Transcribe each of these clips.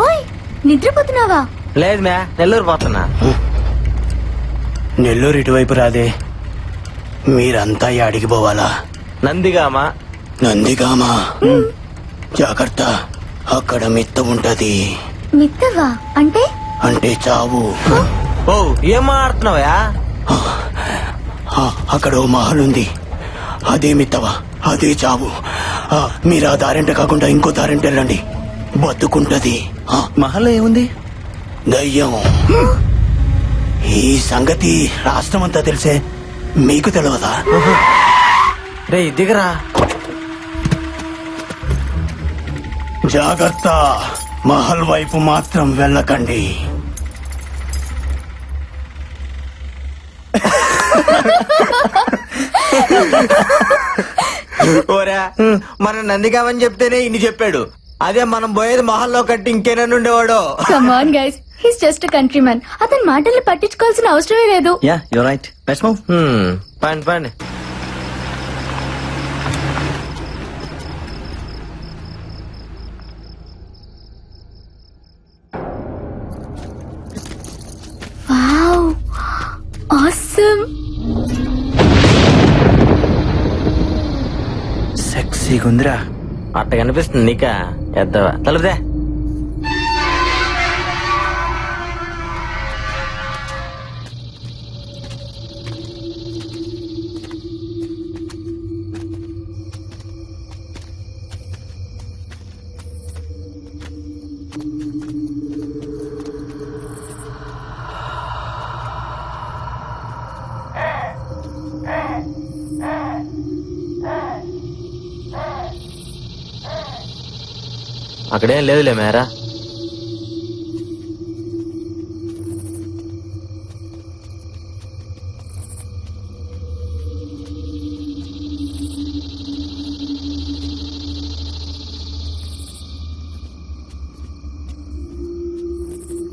ఓయ్ నిద్రపోతున్నావా? లేదు మ్యా, నెల్లూరు పోతున్నా. నెల్లూరు ఇటువైపు రాదే, మీరంతా యాడికి పోవాలా? నందిగామా. నందిగామా? జాగ్రత్త, అక్కడ మిత్త ఉంటది. మిత్తవా అంటే? అంటే చావు. ఓ ఏం మాట్లాడుతున్నావా? అక్కడ ఓ మహల్ ఉంది, అదే మిత్తవా, అదే చావు. మీరు ఆ దారింట కాకుండా ఇంకో దారింట వెళ్ళండి, బతుకుంటది. మహల్లో ఏముంది? దయ్యం. ఈ సంగతి రాష్ట్రం అంతా తెలిసే, మీకు తెలియదా? రే దిగరా. జాగ్రత్త, మహల్ వైపు మాత్రం వెళ్ళకండి. ఓరా, మన నందిగామని చెప్తేనే ఇన్ని చెప్పాడు. అదే మనం పోయేది మహల్లో కట్టి ఇంకేనని ఉండేవాడు. Come on guys, he's just country man. అతని మాటల్ని పట్టించుకోవాల్సిన అవసరమే లేదు. Yeah you right, let's move. పండి పండి. Wow, awesome. సెక్సీగా ఉందిరా. అట్ట కనిపిస్తుంది నీకా? ఎద్దవా తలుపుదే. అక్కడేం లేదులే మేరా.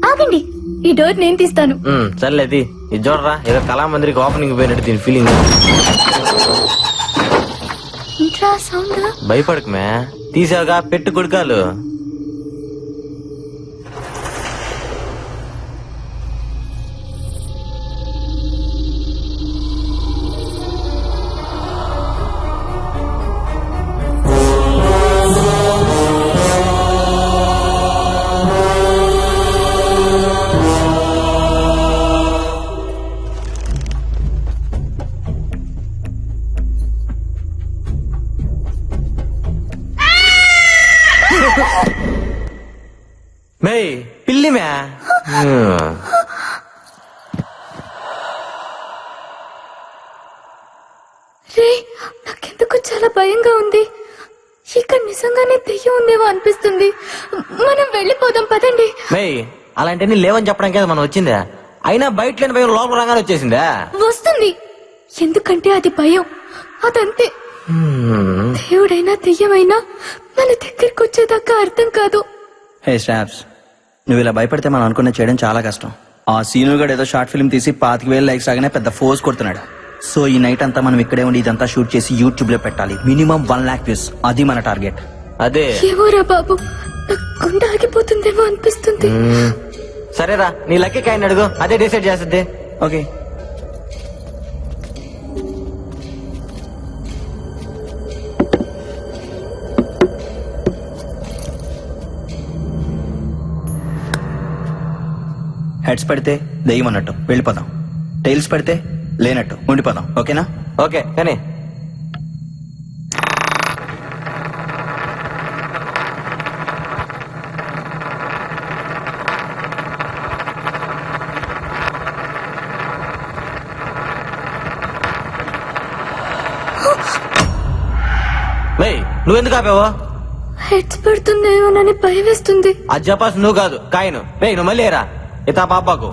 ఆగండి, ఈ డోర్ నేను తీస్తాను. సర్లేది, ఇది చూడరా, ఏదో కళామందిరికి ఓపెనింగ్ పోయినట్టు దీని ఫీలింగ్. Intra sound. భయపడకు మే, తీసావుగా, పెట్టు కొడుకాలు. మే పిల్లి మే. రే, నాకెందుకు చాలా భయంగా ఉంది. ఇక్కడ నిజంగానే దెయ్యం ఉందేమో అనిపిస్తుంది. మనం వెళ్ళిపోదాం పదండి. మే అలాంటివన్నీ లేవని చెప్పడానికి కదా మనం వచ్చిందా? అయినా బయట లేని భయం లోపల రాగానే వచ్చేసిందా? వస్తుంది, ఎందుకంటే అది భయం, అదంతే. దేవుడైనా దెయ్యమైనా మన దగ్గరికి వచ్చేదాకా అర్థం కాదు. హే స్టాప్స్, నువ్వు ఇలా భయపడితే మనం అనుకున్న చేయడం చాలా కష్టం. ఆ సీను గడు ఏదో షార్ట్ ఫిల్మ్ తీసి 25,000 లైక్స్ రాగానే పెద్ద ఫోర్స్ కొడుతున్నాడు. సో ఈ నైట్ అంతా మనం ఇక్కడే ఉండి ఇదంతా షూట్ చేసి యూట్యూబ్ లో పెట్టాలి. మినిమం 1 lakh వ్యూస్, అది మన టార్గెట్. అదే ఏమోరా బాబు, గుండె ఆగిపోతుందేమో అనిపిస్తుంది. సరేరా, నీ లక్కీ కాయని అడుగు, అదే డిసైడ్ చేస్తుంది. ఓకే, హెడ్స్ పెడితే దెయ్యం అన్నట్టు వెళ్ళిపోదాం, టైల్స్ పెడితే లేనట్టు ఉండిపోదాం. ఓకేనా? ఓకే కానీ నువ్వెందుకు ఆపావో? హెడ్స్ పడుతుందేమోనని భయం వేస్తుంది. అది చెప్పాల్సి నువ్వు కాదు, కాయను. నువ్వు మళ్ళీ రా ఇతా పాపాకు.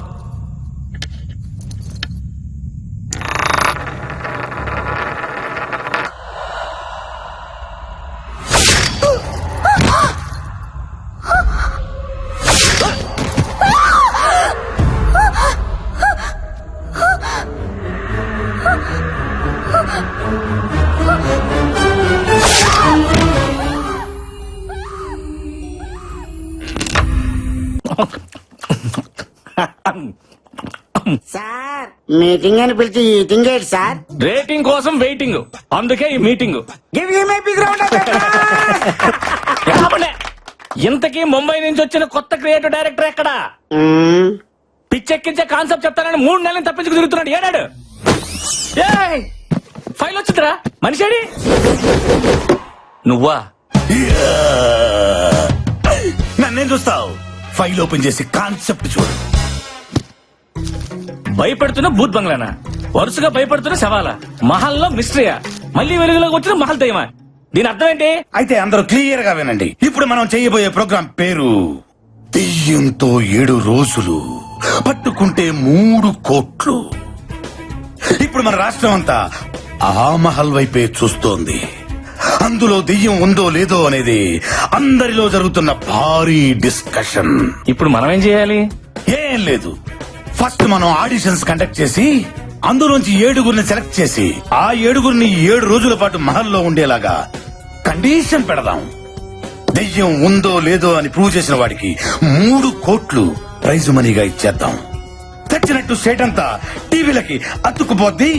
మీటింగ్ అని పిలిచి ఈటింగ్ ఏంటి సార్? రేటింగ్ కోసం వెయిటింగ్, అందుకే ఈ meeting. Give you my big round of ఏమండే? ఇంతకీ ముంబై నుంచి వచ్చిన కొత్త క్రియేటివ్ డైరెక్టర్ ఎక్కడ? పిచ్చెక్కించే కాన్సెప్ట్ చెప్తానని 3 నెలలు తప్పించుకు తిరుగుతున్నాడు. ఏడాడు ఫైల్ వచ్చిందిరా, మనిషేడి? నువ్వా? నన్నేం చూస్తావు? ఫైల్ ఓపెన్ చేసి కాన్సెప్ట్ చూడు. భయపెడుతున్న భూత్ బంగ్లానా? వరుసగా భయపడుతున్న శవాలా? మహల్లో మిస్టరీయా? మళ్ళీ వెలుగులోకి వచ్చిన మహల్ దయ్యమా? దీని అర్థం ఏంటి? అయితే అందరూ క్లియర్ గా వినండి. ఇప్పుడు మనం చేయబోయే ప్రోగ్రాం పేరు దెయ్యంతో 7 రోజులు, పట్టుకుంటే 3 కోట్లు. ఇప్పుడు మన రాష్ట్రం అంతా ఆ మహల్ వైపే చూస్తోంది. అందులో దెయ్యం ఉందో లేదో అనేది అందరిలో జరుగుతున్న భారీ డిస్కషన్. ఇప్పుడు మనం ఏం చేయాలి? ఏం లేదు, ఫస్ట్ మనం ఆడిషన్స్ కండక్ట్ చేసి అందులోంచి 7గురిని సెలెక్ట్ చేసి ఆ 7గురిని 7 రోజుల పాటు మహల్లో ఉండేలాగా కండిషన్ పెడదాం. దెయ్యం ఉందో లేదో అని ప్రూవ్ చేసిన వాడికి 3 కోట్లు ప్రైజ్ మనీగా ఇచ్చేద్దాం. తెచ్చినట్టు స్టేట్ అంతా టీవీలకి అతుక్కుపోద్ది.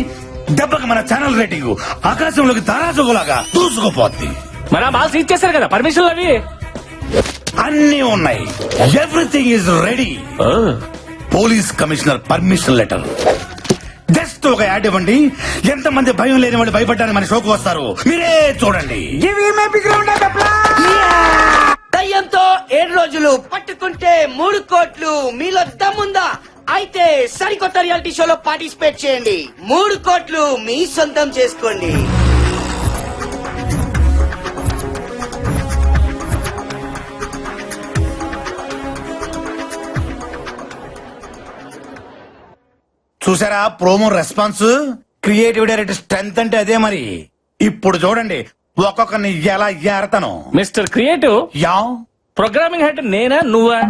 దెబ్బకి మన ఛానల్ రేటింగ్ ఆకాశంలోకి తారాజుగులాగా దూసుకుపోద్ది. మరి ఆ మాల్స్ ఇచ్చేసారు కదా పర్మిషన్లు అవి? అన్నీ ఉన్నాయి, everything is ready. Police commissioner permission letter. Just ఒక యాడ్ ఇవ్వండి, ఎంతమంది భయం లేని వాళ్ళు భయపడ్డారని మన షోకు వస్తారు. మీరే చూడండి. Give you my big round of దయ్యంతో 7 రోజులు, పట్టుకుంటే 3 కోట్లు. మీలో దమ్ముందా? అయితే సరికొత్త రియాలిటీ షోలో పార్టిసిపేట్ చేయండి. 3 కోట్లు మీ సొంతం చేసుకోండి. చూసారా promo response? Creative director strength అంటే అదే మరి. ఇప్పుడు చూడండి ఒక్కొక్కరిని ఎలా ఏరతాను. మిస్టర్ క్రియేటివ్, యా ప్రోగ్రామింగ్ హెడ్ నేనా నువ్వా?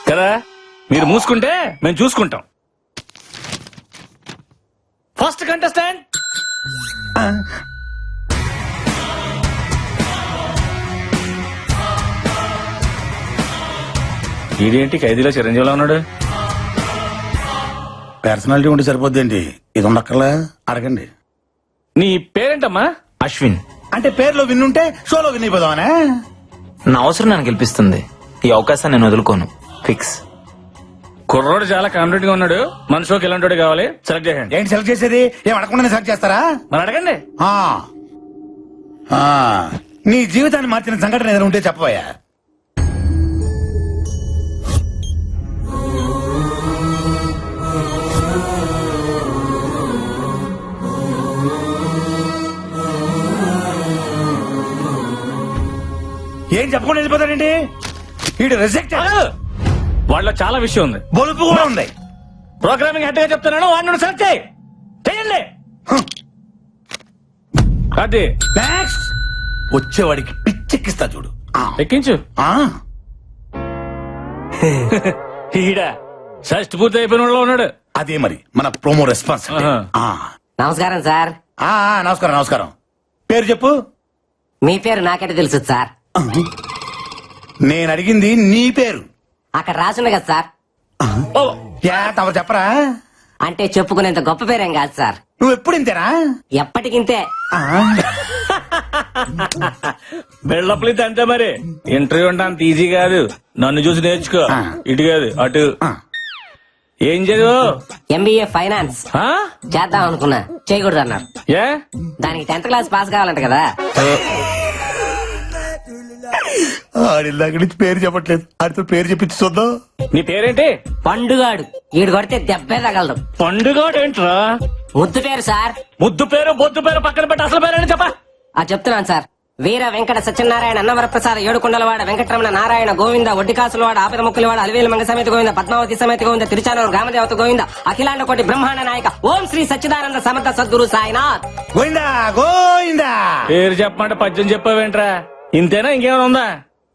కదా, మీరు మూసుకుంటే మేము చూసుకుంటాం. ఫస్ట్ కంటెస్టెంట్ ఇదేంటి ఖైదీలో చిరంజీవిలో ఉన్నాడు? పర్సనాలిటీ ఉంటే సరిపోద్దేంటి, ఇది ఉండక్కర్లా? అడగండి. నీ పేరేంటమ్మా? అశ్విన్. అంటే పేర్లో విన్నుంటే షోలో విన్ అయిపోదామనే. నా అవసరం నన్ను గెలిపిస్తుంది. ఈ అవకాశాన్ని నేను వదులుకోను. ఫిక్స్. కుర్రోడు చాలా కాన్ఫిడెంట్ గా ఉన్నాడు. మన షోకి ఎలాంటి కావాలి సెలెక్ట్ చేయండి. ఏంటి సెలెక్ట్ చేసేది? ఏం అడగకుండా సెలెక్ట్ చేస్తారా? మరి అడగండి. ఆ. ఆ. నీ జీవితాన్ని మార్చిన సంఘటన ఏదైనా ఉంటే చెప్పబోయా. ఏం చెప్పకుండా వెళ్ళిపోతాడండి వీడు? రిజెక్ట్. వాళ్ళ చాలా విషయం ఉంది, బొలుపు కూడా ఉంది. ప్రోగ్రామింగ్ హెడ్ గా చెప్తున్నాను, వాడిని సెలెక్ట్ చేయండి. అది నెక్స్ట్ వచ్చేవాడికి పిచ్చెక్కిస్తా చూడు. ఆ. ఎక్కించు. ఆ. ఈడ షష్ట్ పూర్తి అయిపోయిన వాళ్ళలో ఉన్నాడు. అదే మరి మన ప్రోమో రెస్పాన్స్ అంటే. ఆహా. ఆ. నమస్కారం సార్. నమస్కారం నమస్కారం. పేరు చెప్పు. మీ పేరు నాకంటే తెలుసు సార్. నేను అడిగింది నీ పేరు. అక్కడ రాసుంది కదా సార్. ఓ, యా తమరు చెప్పరా? అంటే చెప్పుకునేంత గొప్ప పేరేం కాదు సార్. నువ్వు ఎప్పుడు ఇంతేనా? ఎప్పటికింతే. బిల్డప్లు అంతే మరి. ఇంటర్వ్యూ అంటే అంత ఈజీ కాదు. నన్ను చూసి నేర్చుకో. ఇటు కాదు అటు. ఏం చదువు? ఎంబీఏ ఫైనాన్స్ చేద్దాం అనుకున్నా, చేయకూడదు అన్నారు. ఏ? దానికి 10th క్లాస్ పాస్ కావాలంట కదా. ఆడిల్లాక నుంచి పేరు చెప్పట్లేదు, ఆడితో పేరు చెప్పించి చూద్దాం. నీ పేరేంటి? పండుగాడు. ఈడు కొడితే దెబ్బే తగలదు. పండుగ ఏంట్రా? ముద్దు పేరు సార్. ముద్దు పేరు బొద్దు పేరు పక్కన పెట్టి అసలు పేరు చెప్పా. చెప్తున్నాను సార్. వీర వెంకట సత్యనారాయణ అన్నవరప్రసాద ఏడుకొండలవాడ వెంకటరమణ నారాయణ గోవింద ఒడ్డికాసులవాడ ఆపద ముక్కులవాడ అలివేలు మంగ సమేత గోవింద పద్మావతి సమేత గోవింద తిరుచానూరు గ్రామదేవత గోవింద అఖిలాండ కోటి బ్రహ్మాండ నాయక ఓం శ్రీ సచ్చిదానంద సమర్థ సద్గురు సాయినాథ్. గోవిందా గోవిందా. పేరు చెప్పమంటే పద్యం చెప్పావేంట్రా? ఇంతేనా ఇంకేమైనా ఉందా?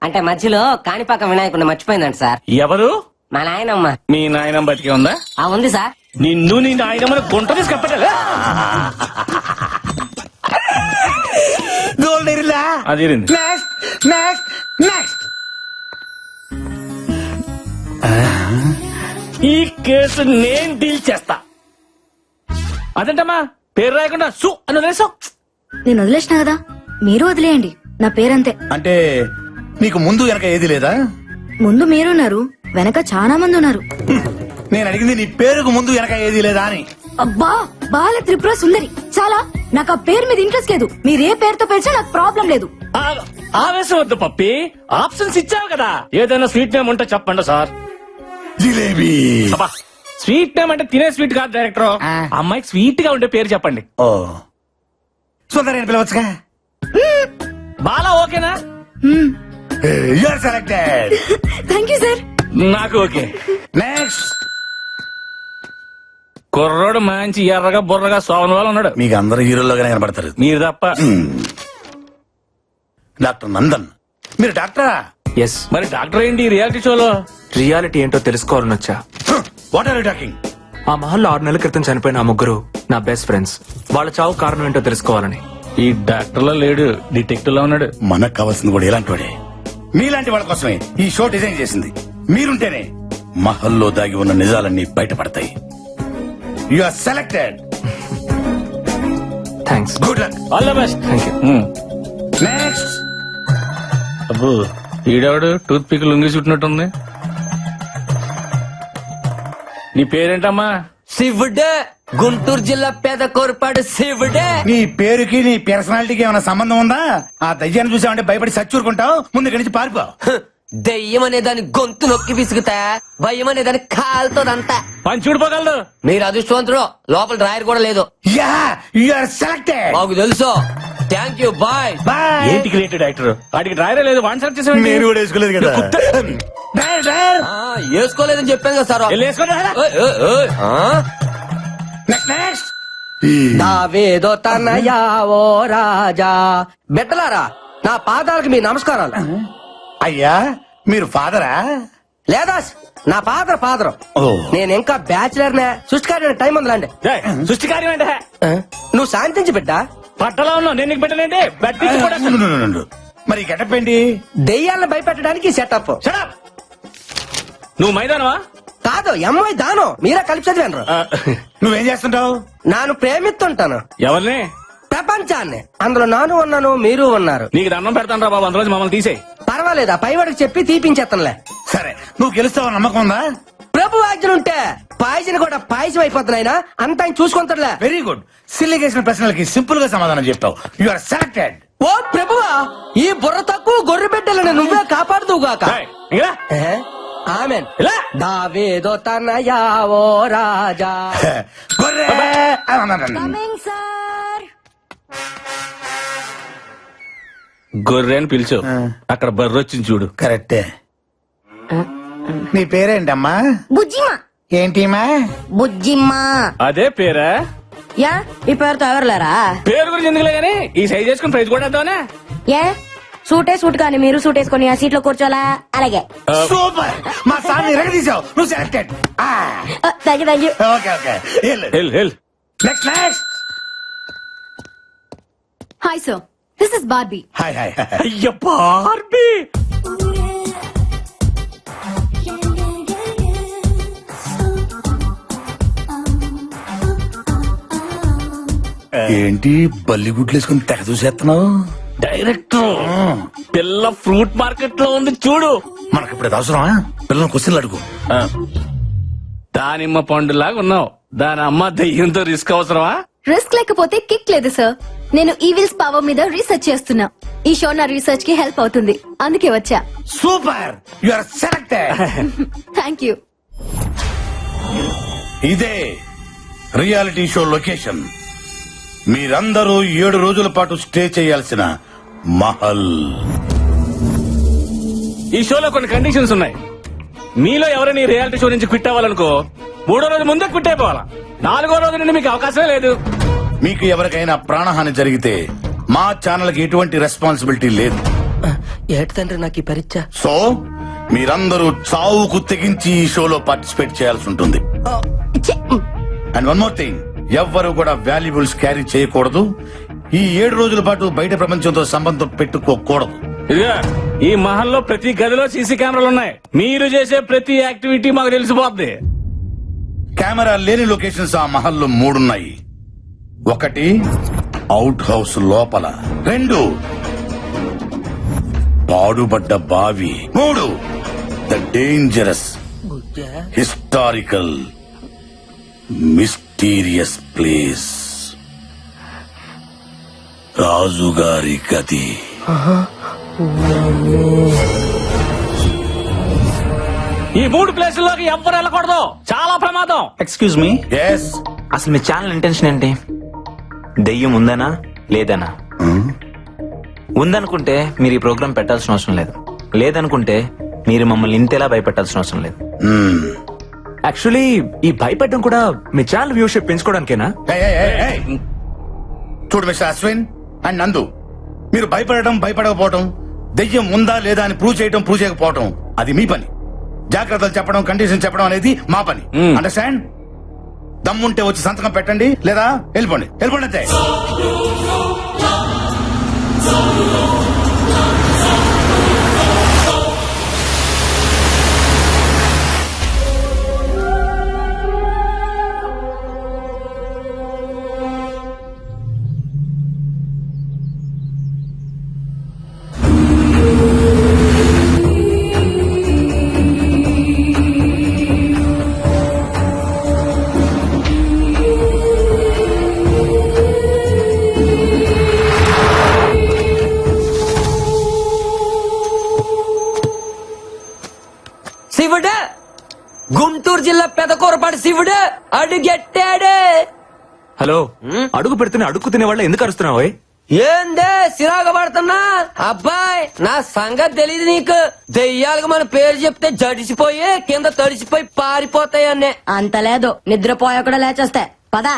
అంటే మధ్యలో కాణిపాక వినాయకుడిని మర్చిపోయిందంట సార్. ఎవరు? మా నాయనమ్మ. మీ నాయనమ్మ బతికే ఉందా? ఉంది సార్. నిన్ను నీ నాయనమ్మని గుంట తీసి కప్పటలే. గోల్డ్ ఎరిలా అది ఇరింది. Next next next. ఈ కేసు నేను డీల్ చేస్తా. అదేంటమ్మా పేరు రాయకుండా సు అని వదిలేసావు? నేను వదిలేసిన కదా, మీరు వదిలేయండి. నా పేరంతే. అంటే నీకు ముందు వెనక ఏది లేదా? ముందు మీరున్నారు, వెనక చాలా మంది ఉన్నారు. నేను అడిగింది నీ పేరుకు ముందు వెనక ఏది లేదా అని. అబ్బా, బాల త్రిపుర సుందరి. చాలా, నాకు ఆ పేరు మీద ఇంట్రెస్ట్ లేదు. మీరు ఏ పేరుతో పిలిచినా నాకు ప్రాబ్లం లేదు. ఆవేశం వద్దు పప్పి, ఆప్షన్స్ ఇచ్చావు కదా. ఏదైనా స్వీట్ నేమ్ ఉంటే చెప్పండి సార్. జిలేబీ. అబ్బా, స్వీట్ నేమ్ అంటే తినే స్వీట్ కాదు డైరెక్టర్. అమ్మాయికి స్వీట్ గా ఉండే పేరు చెప్పండి. ఓ సుందరి అని పిలవచ్చుగా. బాలా ఓకేనా? You are selected. Thank you sir. నాకు ఓకే. నెక్స్ట్. కుర్రోడు మంచి ఎర్రగా బుర్రగా సోమన్ వాళ్ళు ఉన్నాడు. మీకు అందరు హీరోల్లోగానే కనబడతారు. మీరు తప్ప. డాక్టర్ నందన్. మీరు డాక్టరా? ఎస్. మరి డాక్టర్ ఏంటి రియాలిటీ షోలో? రియాలిటీ ఏంటో తెలుసుకోవాలని వచ్చా. What are you talking? ఆ మహల్లో 6 నెలల క్రితం చనిపోయిన ఆ ముగ్గురు నా బెస్ట్ ఫ్రెండ్స్. వాళ్ళ చావు కారణం ఏంటో తెలుసుకోవాలని. ఈ డాక్టర్ లో లేడు, డిటెక్టివ్ లో ఉన్నాడు. మనకు కావాల్సింది కూడా ఇలాంటి వాడే. మీలాంటి వాళ్ళ కోసమే ఈ షో డిజైన్ చేసింది. మీరుంటేనే మహల్లో దాగి ఉన్న నిజాలన్నీ బయటపడతాయి. You are selected. Thanks. Good luck. All the best. Thank you. Next. అబ్బో, ఈడవాడు టూత్ పిక్ లుంగి చుట్టినట్టుంది. నీ పేరేంటమ్మా? శివుడే, గుంటూరు జిల్లా పేద కోరపాడు శివుడే. నీ పేరుకి నీ పర్సనాలిటీకి ఏమైనా సంబంధం ఉందా? ఆ దయ్యాన్ని చూసామంటే భయపడి చచ్చూరుకుంటావు. ముందు ఇక్కడి నుంచి పారిపో. దెయ్యం అనే దాని గొంతు నొక్కి విసుగుతా, భయం అనే దాని కాలుతోదంతా. పని చూడిపోగలదు. మీరు అదృష్టవంతుడు, లోపల డ్రాయర్ కూడా లేదు. Yeah, you are selected. మాకు తెలుసు. Thank you, bye. బాయ్. ఏంటి క్రియేటివ్ డైరెక్టర్? వాడికి డ్రైవరే లేదు, వన్ సెలెక్ట్ చేసేవాడి. నేను కూడా వేసుకోలేదు కదా. Driver, driver. వేసుకోలేదని చెప్పాను కదా సార్. ఓయ్, ఓయ్, ఓయ్. Next, next. నావేదో తనయా ఓ రాజా. బిడ్డలారా, నా పాదాలకు మీ నమస్కారాలు. అయ్యా, మీరు ఫాదరా? లేదా నా ఫాదర్. ఓ. నేను ఇంకా బ్యాచిలర్ నే. సృష్టికారి టైం ఉందిలాండి. సృష్టి కార్యం అంటే నువ్వు శాంతించి బిడ్డ. పట్టలో ఉన్నావు, నేను నీకు పెట్టలేంటి. మరి గెటప్ ఏంటి? దెయ్యాలను భయపెట్టడానికి సెటప్. నువ్వు మైదానవా? కాదు, ఎంఐ దానం. మీరే కలిపి చదివాను. నువ్వేం చేస్తుంటావు? నాను ప్రేమిస్తుంటాను ఎవరిని? ప్రపంచాన్ని. అందులో నాను ఉన్నాను, మీరు ఉన్నారు. నీకు దండం పెడతాను రా బాబు, అందులో మమ్మల్ని తీసేయి. పర్వాలేదా, పైవాడికి చెప్పి తీపించేస్తానులే. సరే, నువ్వు గెలుస్తావు నమ్మకం ఉందా? ప్రభు ఆజ్ఞలుంటే పాయసం కూడా పాయసం అయిపోతుంది. ఆయన అంత ఆయన చూసుకుంటారులే. Very good. సిల్లి చేసిన ప్రశ్నలకి సింపుల్ గా సమాధానం చెప్తావు. You are selected. ఓ ప్రభువా, ఈ బుర్ర తక్కువ గొర్రె బిడ్డలను నువ్వే కాపాడుదువుగాక. ఏయ్, ఇలా. ఆమెన్. ఇలా. దావేదో తనయా ఓ రాజా. గొర్రె. సార్, గొర్రె అని పిలిచావు, అక్కడ బర్రె వచ్చింది చూడు. కరెక్టే. నీ పేరేంటమ్మా? బుజ్జిమా. ఏంటిమా? బుజ్జిమా. అదే పేరా? యా, ఈ పేరుతో ఎవరులేరా? పేరు గురించి ఎందుకులే గానీ ఈ సైజ్ చేసుకుని ప్రైజ్ కూడా వేద్దామనే. ఏ సూట్ కానీ మీరు సూట్ వేసుకొని ఆ సీట్ లో కూర్చోలా? అలాగే. సూపర్. మా సార్ ఎరగదీసావు. నువ్వు selected. Thank you. Okay, okay. Hell hell. Next, next. Hi sir, this is Barbie. Hi, hi. అయ్య బార్బీ. ఏంటి బల్లిగుడ్లు వేసుకుని తెగ చూసేస్తున్నావు? డైరెక్టర్, పిల్ల ఫ్రూట్ మార్కెట్ లో ఉంది చూడు. మనకి ఇప్పుడు అవసరమా? పిల్లలు క్వశ్చన్లు అడుగు. దానిమ్మ పండులాగా ఉన్నావు, దాని అమ్మ దయ్యంతో రిస్క్ అవసరమా? రిస్క్ లేకపోతే కిక్ లేదు సార్. నేను ఈవిల్స్ పవర్ మీద రీసెర్చ్ చేస్తున్నా. ఈ షో నా రీసెర్చ్ కి హెల్ప్ అవుతుంది, అందుకే వచ్చా. Super. You are selected. Thank you. ఇదే రియాలిటీ షో లొకేషన్. మీరందరూ 7 రోజుల పాటు స్టే చేయాల్సిన మహల్. ఈ షోలో కొన్ని కండిషన్స్ ఉన్నాయి. మీలో ఎవరైనా ఈ రియాలిటీ షో నుంచి క్విట్ అవ్వాలనుకో, 3వ రోజు ముందే క్విట్ అయిపోవాలా. 4వ రోజు నుండి మీకు అవకాశమే లేదు. మీకు ఎవరికైనా ప్రాణహాని జరిగితే మా ఛానల్ కి ఎటువంటి రెస్పాన్సిబిలిటీ లేదు. ఏటి తండ్రి నాకు ఈ పరీక్ష. సో మీరందరూ చావుకు తెగించి ఈ షోలో పార్టిసిపేట్ చేయాల్సి ఉంటుంది. అండ్ వన్ మోర్ థింగ్, ఎవ్వరు కూడా వాల్యుబుల్స్ క్యారీ చేయకూడదు. ఈ 7 రోజుల పాటు బయట ప్రపంచంతో సంబంధం పెట్టుకోకూడదు. ఇదిగా ఈ మహల్లో ప్రతి గదిలో సీసీ కెమెరాలు ఉన్నాయి. మీరు చేసే ప్రతి యాక్టివిటీ మాకు తెలిసిపోద్ది. కెమెరా లేని లొకేషన్స్ ఆ మహల్లో 3 ఉన్నాయి. 1 అవుట్ హౌస్ లోపల, 2 పాడుబడ్డ బావి, 3 the dangerous historical mysterious place రాజుగారి గది. ఈ 3 ప్లేసుల్లోకి ఎవ్వరు వెళ్ళకూడదు, చాలా ప్రమాదం. ఎక్స్క్యూజ్ మీ, ఎస్ అసలు మీ ఛానల్ ఇంటెన్షన్ ఏంటి? దెయ్యం ఉందనా లేదనా? ఉందనుకుంటే మీరు ఈ ప్రోగ్రామ్ పెట్టాల్సిన అవసరం లేదు, లేదనుకుంటే మీరు మమ్మల్ని ఇంతేలా భయపెట్టాల్సిన అవసరం లేదు. యాక్చువల్లీ ఈ భయపెట్టడం కూడా మీ ఛానల్ వ్యూషిప్ పెంచుకోవడానికేనా? చూడు మిస్టర్ అశ్విన్ అండ్ నందు, మీరు భయపడటం భయపడకపోవటం, దెయ్యం ఉందా లేదా అని ప్రూవ్ చేయటం ప్రూవ్ చేయకపోవటం అది మీ పని. జాగ్రత్తలు చెప్పడం, కండిషన్ చెప్పడం అనేది మా పని. అండర్స్టాండ్? దమ్ముంటే వచ్చి సంతకం పెట్టండి, లేదా వెళ్ళిపోండి. అంతే. శివుడు, గుంటూరు జిల్లా పెదకూరపాడు శివుడు అడుగెట్టాడు. హలో, అడుగు పెడుతున్న అడుగు తినే వాళ్ళ ఎందుకు అరుస్తున్నావు? ఏందే సిరాగ పడుతున్నా? అబ్బాయి, నా సంగతి తెలియదు నీకు. దెయ్యాలకు మన పేరు చెప్తే జడిసిపోయి కింద తడిసిపోయి పారిపోతాయి అన్నే. అంత లేదు, నిద్రపోయా కూడా లేచేస్తా. పదా.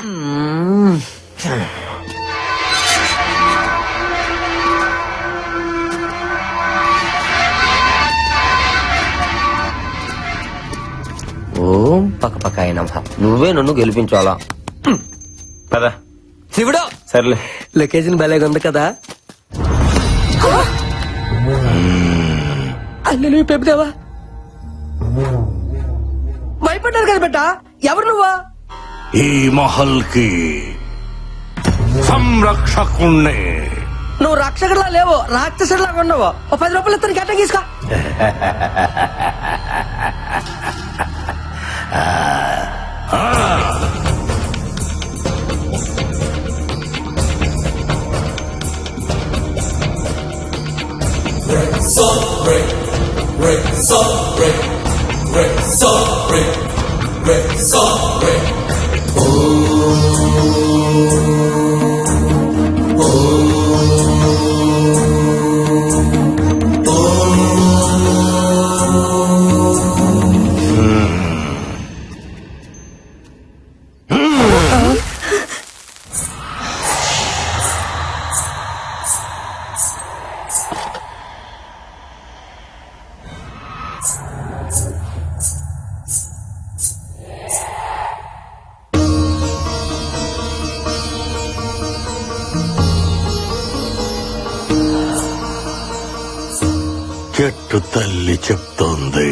ఓం పక్క అయినా నువ్వే నన్ను గెలిపించాలా? పదా శివుడు, సర్లే. లొకేషన్ భలేగా ఉంది కదా. అన్ని నువ్వు పెప్పుదావా? భయపడ్డారు కదా బిడ్డ. ఎవరు నువ్వా? ఈ మహల్ కి సంరక్షకుణ్ణి. నువ్వు రక్షకుడిలా లేవు, రాక్షసుడిలాగా ఉన్నావు. ఓ 10 రూపాయలు ఇస్తాను, గట్ట తీసుకో. చెట్టు తల్లి చెప్తోంది,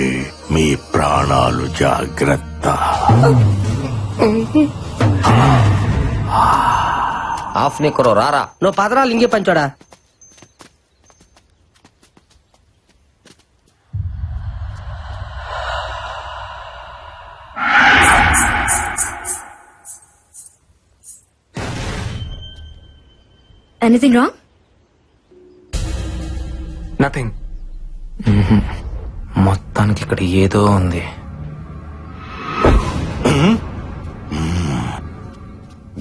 మీ ప్రాణాలు జాగ్రత్త. ఆఫ్ నీకురో రారా. నువ్వు పదరాలు ఇంకే పంచోడా. Anything wrong? నథింగ్. మొత్తానికి ఇక్కడ ఏదో ఉంది.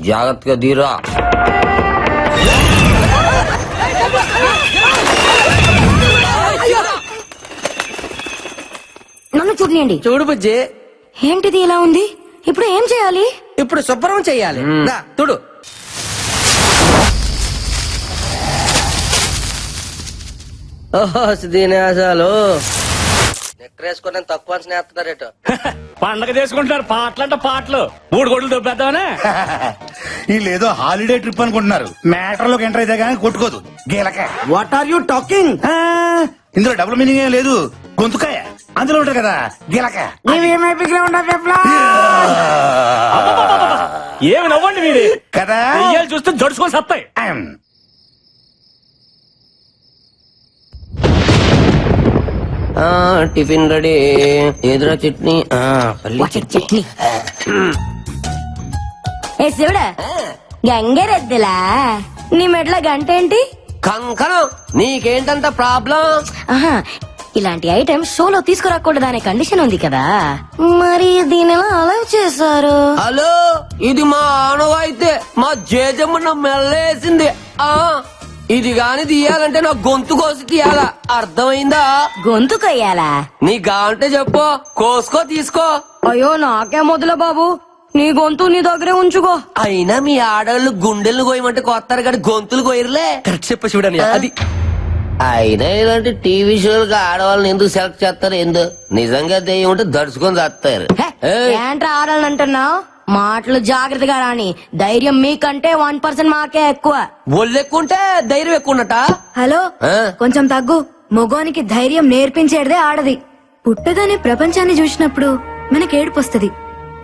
జాగ్రత్తగా దీరా. నన్ను చూడనియండి. చూడు బుజ్జి, ఏంటిది ఇలా ఉంది? ఇప్పుడు ఏం చేయాలి? ఇప్పుడు శుభ్రం చెయ్యాలి. చూడు. ఓహో దీనేశాలు నెక్కరేసుకుని తక్కువ స్నేహితుడారేటో. పండగ చేసుకుంటున్నారు, పాటలంటే పాటలు. 3 గొడ్లు దొబ్బేద్దామనే. వీళ్ళేదో హాలిడే ట్రిప్ అనుకుంటున్నారు. మ్యాటర్ లోకి ఎంటర్ అయితే గానీ కొట్టుకోదు. గీలక వాట్ ఆర్ యూ టాకింగ్? ఇందులో డబుల్ మీనింగ్ ఏం లేదు, గొంతుకాయ. అందులో ఉంటారు కదా గిలక ఏమైపీ గ్రౌండ్ ఆఫ్ అప్లాస్ ఏమి నవ్వండి మీది కదా దెయ్యాలు చూస్తే జడుచుకొని సత్తాయి. Tiffin ready. ఎదురా చట్నీ, పల్లి చట్నీ. ఏ శివుడా గంగరెద్దులా నీ మెట్ల గంట ఏంటి? కంకణం. నీకేంటంత ప్రాబ్లం? ఆహా, ఇలాంటి ఐటమ్ షోలో తీసుకురాకూడదనే కండిషన్ ఉంది కదా, మరి దీని ఎలా అలౌ చేశారు? హలో, ఇది మా ఆనవాయితే. మా జేజమ్మ నా మెల్లేసింది. ఇది గాని తీయాలంటే నా గొంతు కోసి తీయాలా, అర్థమైందా? గొంతు కొయ్యాలా? నీ గాంటే చెప్పు, కోసుకో తీసుకో. అయ్యో నాకే మొదల బాబు, నీ గొంతు నీ దగ్గరే ఉంచుకో. అయినా మీ ఆడవాళ్ళు గుండెలు కోయమంటే కొత్తారు కానీ గొంతులు కోయరులే. కరెక్ట్ చెప్ప చూడని అది. అయినా ఇలాంటి టీవీ షోలకు ఆడవాళ్ళని ఎందుకు సెలెక్ట్ చేస్తారు? ఎందుకు నిజంగా దెయ్యం ఉంటే దడుచుకొని చేస్తారు. ఏంట్రా ఆడాలని అంటున్నావు? మాటలు జాగ్రత్తగా రాని. ధైర్యం మీకంటే 1% మాకే ఎక్కువ. ఒళ్ళు ఎక్కువ ఉంటే ధైర్యం ఎక్కువ ఉన్నట. హలో, కొంచెం తగ్గు. మగోనికి ధైర్యం నేర్పించేదే ఆడది. పుట్టగానే ప్రపంచాన్ని చూసినప్పుడు మనకి ఏడుపొస్తది.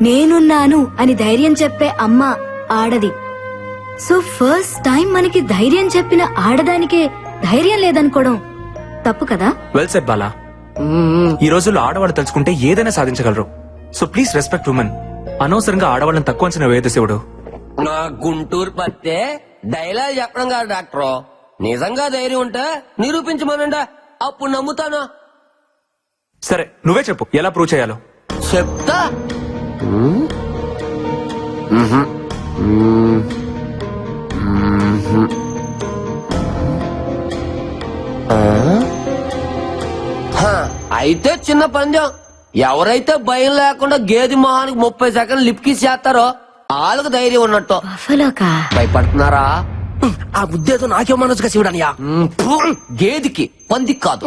నేనున్నాను అని ధైర్యం చెప్పే అమ్మ ఆడది. సో ఫస్ట్ టైం మనకి ధైర్యం చెప్పిన ఆడదానికే ధైర్యం లేదనుకోవడం తప్పు కదా? Well set Bala. ఈ రోజుల్లో ఆడవాళ్ళు తలుచుకుంటే ఏదైనా సాధించగలరు. So please respect women. అనవసరంగా ఆడవాళ్ళని తక్కువ అంచనా వేయదు శివుడు. నా గుంటూరు పత్తే డైలాగ్ చెప్పడం కాదు డాక్టర్. నిజంగా ధైర్యం ఉంటే నిరూపించమనండి, అప్పుడు నమ్ముతాను. సరే నువ్వే చెప్పు ఎలా ప్రూవ్ చేయాలో. చెప్తా. అయితే చిన్న పందెం. ఎవరైతే భయం లేకుండా గేది మొహానికి 30 సెకండ్లు లిప్ కిస్ చేస్తారో వాళ్ళకి ధైర్యం ఉన్నట్టు. బఫలోకా? భయపడుతున్నారా? ఆ ఉద్దేశం నాకేమనొచ్చుగా శివుడనియా. గేదికి, పందికి కాదు.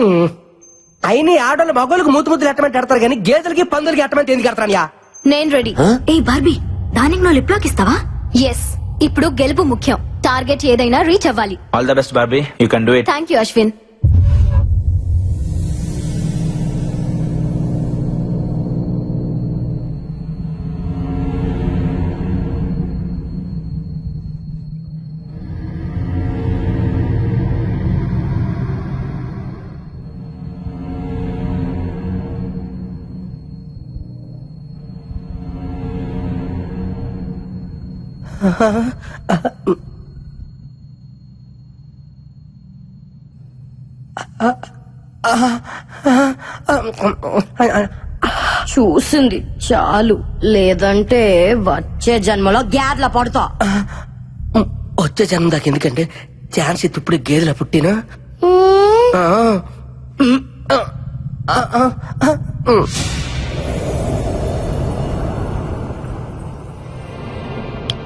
అయినా ఆడవాళ్ళు మగోళ్ళకి మూతు ముద్దులు ఎట్టమంటే ఎడతారు కానీ గేదెలకి పందులకి ఎట్టమంటే ఎందుకు ఎడతారనియా? నేను రెడీ. ఏ బార్బీ, దానికి నువ్వు లిప్ లాక్ ఇస్తావా? ఎస్. ఇప్పుడు గెలుపు ముఖ్యం. టార్గెట్ ఏదైనా రీచ్ అవ్వాలి. All the best Barbie, you can do it. Thank you Ashwin. చూసింది చాలు, లేదంటే వచ్చే జన్మలో గ్యాద్ల పడతా. వచ్చే జన్మ దాకా ఎందుకంటే ఛాన్స్ ఇప్పుడు గేదెల పుట్టినా.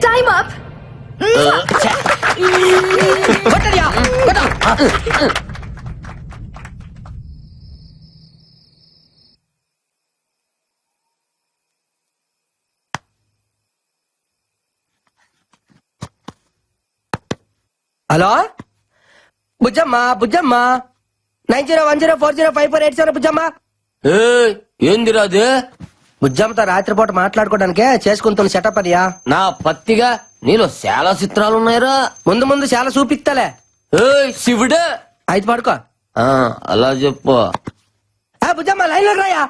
Time up. Hello Bujjamma, Bujjamma 9010405487 Bujjamma. ఏందిరా అది? బుజ్జమ్మతో రాత్రిపూట మాట్లాడుకోవడానికే చేసుకుంటున్న సెటప్ అనియా. నా పత్తిగా నీలో చాలా చిత్రాలు ఉన్నాయిరా. ముందు ముందు చాలా చూపిస్తాలే. శివుడే. అయితే పడుకో. అలా చెప్పు. బుజ్జమ్మ లైన్ లో రాయా.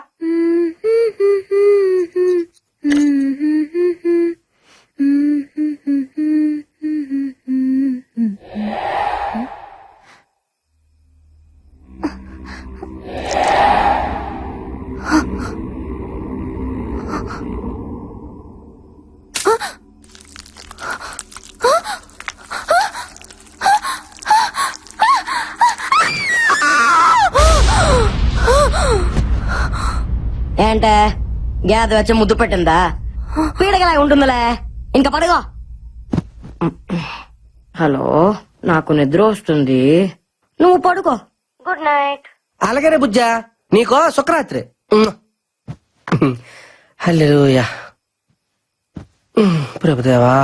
ఏంటే గ్యాద్ వచ్చి ముద్దు పెట్టిందా? పీడగలా ఉంటుందిలే, ఇంకా పడుకో. హలో, నాకు నిద్ర వస్తుంది, నువ్వు పడుకో. Good night. అలాగనే బుజ్జా, నీకో శుక్రరాత్రి. హల్లెలూయా. ప్రభుదేవా.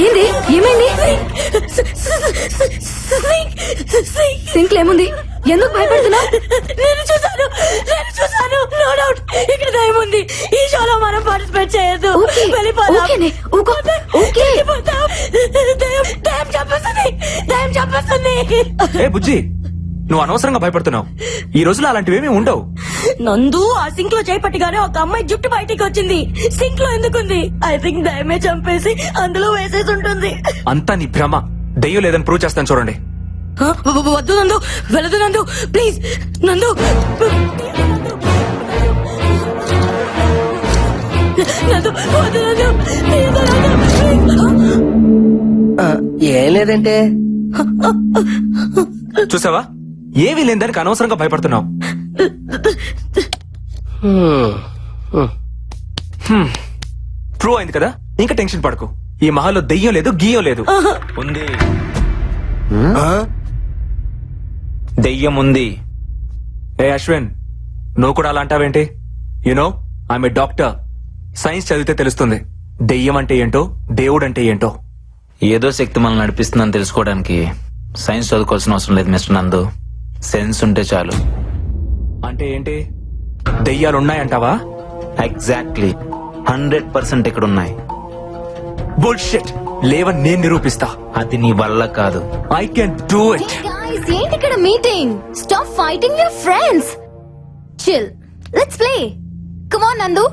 ఏంది ఏమైంది సింక్ ఏముంది ఎందుకు భయపడుతున్నావు? నేను చూసాను నో డౌట్ ఇక్కడ దయ్యం ఉంది. ఈ షోలో మనం పార్టిసిపేట్ చేయొద్దు. ఓకేనే, ఓకే. దయ్యం చంపేస్తుంది. ఏ బుజ్జి, నువ్వు అనవసరంగా భయపడుతున్నావు. ఈ రోజులో అలాంటివేమీ ఉండవు. నందు ఆ సింక్ లో చేపట్టిగానే ఒక అమ్మాయి జుట్టు బయటికి వచ్చింది. సింక్ లో ఎందుకుంది? ఐ థింక్ దయ్యమే చంపేసి అందులో వేసేసి ఉంటుంది. అంతా నీ భ్రమ. దెయ్యం లేదని ప్రూవ్ చేస్తాను చూడండి. వద్దు నందు, వెళ్ళదు నందు, ప్లీజ్ నందు. నందు వద్దు నందు, ప్లీజ్ నందు. ఏం లేదంటే చూసావా, ఏమీ లేని దానికి అనవసరంగా భయపడుతున్నావు. ప్రూవ్ అయింది కదా, ఇంకా టెన్షన్ పడకు. ఈ మహల్లో దెయ్యం లేదు, గీయం లేదు. ఉంది, దెయ్యం ఉంది. ఏ అశ్విన్, నువ్వు కూడా అలా అంటావేంటి? You know I'm a doctor. Science చదివితే తెలుస్తుంది దెయ్యం అంటే ఏంటో, దేవుడు అంటే ఏంటో. ఏదో శక్తి మనల్ని నడిపిస్తుందని తెలుసుకోవడానికి సైన్స్ చదువుకోవాల్సిన అవసరం లేదు మిస్టర్ నందు. సెన్స్ ఉంటే చాలు. అంటే ఏంటి? దెయ్యాలు ఉన్నాయంటావా? ఎగ్జాక్ట్లీ 100% ఇక్కడ ఉన్నాయి. బుల్షిట్. లేవని నేను నిరూపిస్తా. అది నీ వల్ల కాదు. I can do it. ఏంటి ఇక్కడ meeting? Stop fighting your friends. Chill, let's play. Come on నందు,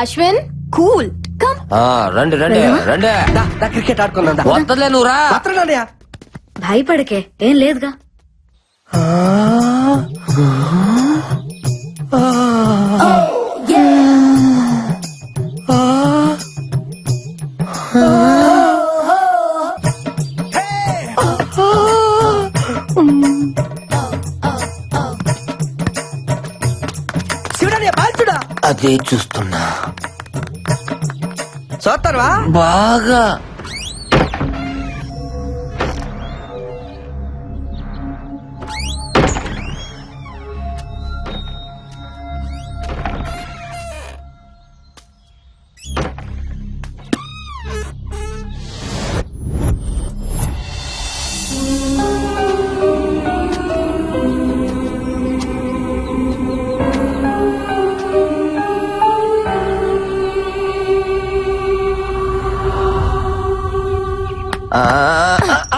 అశ్విన్, కూల్, కమ్. రండి రండి రండి క్రికెట్ ఆడుకుందా? వద్దలే నువ్వు రా. భయపడకే, ఏం లేదుగా. అదే చూస్తున్నా. చూస్తారువా? బాగా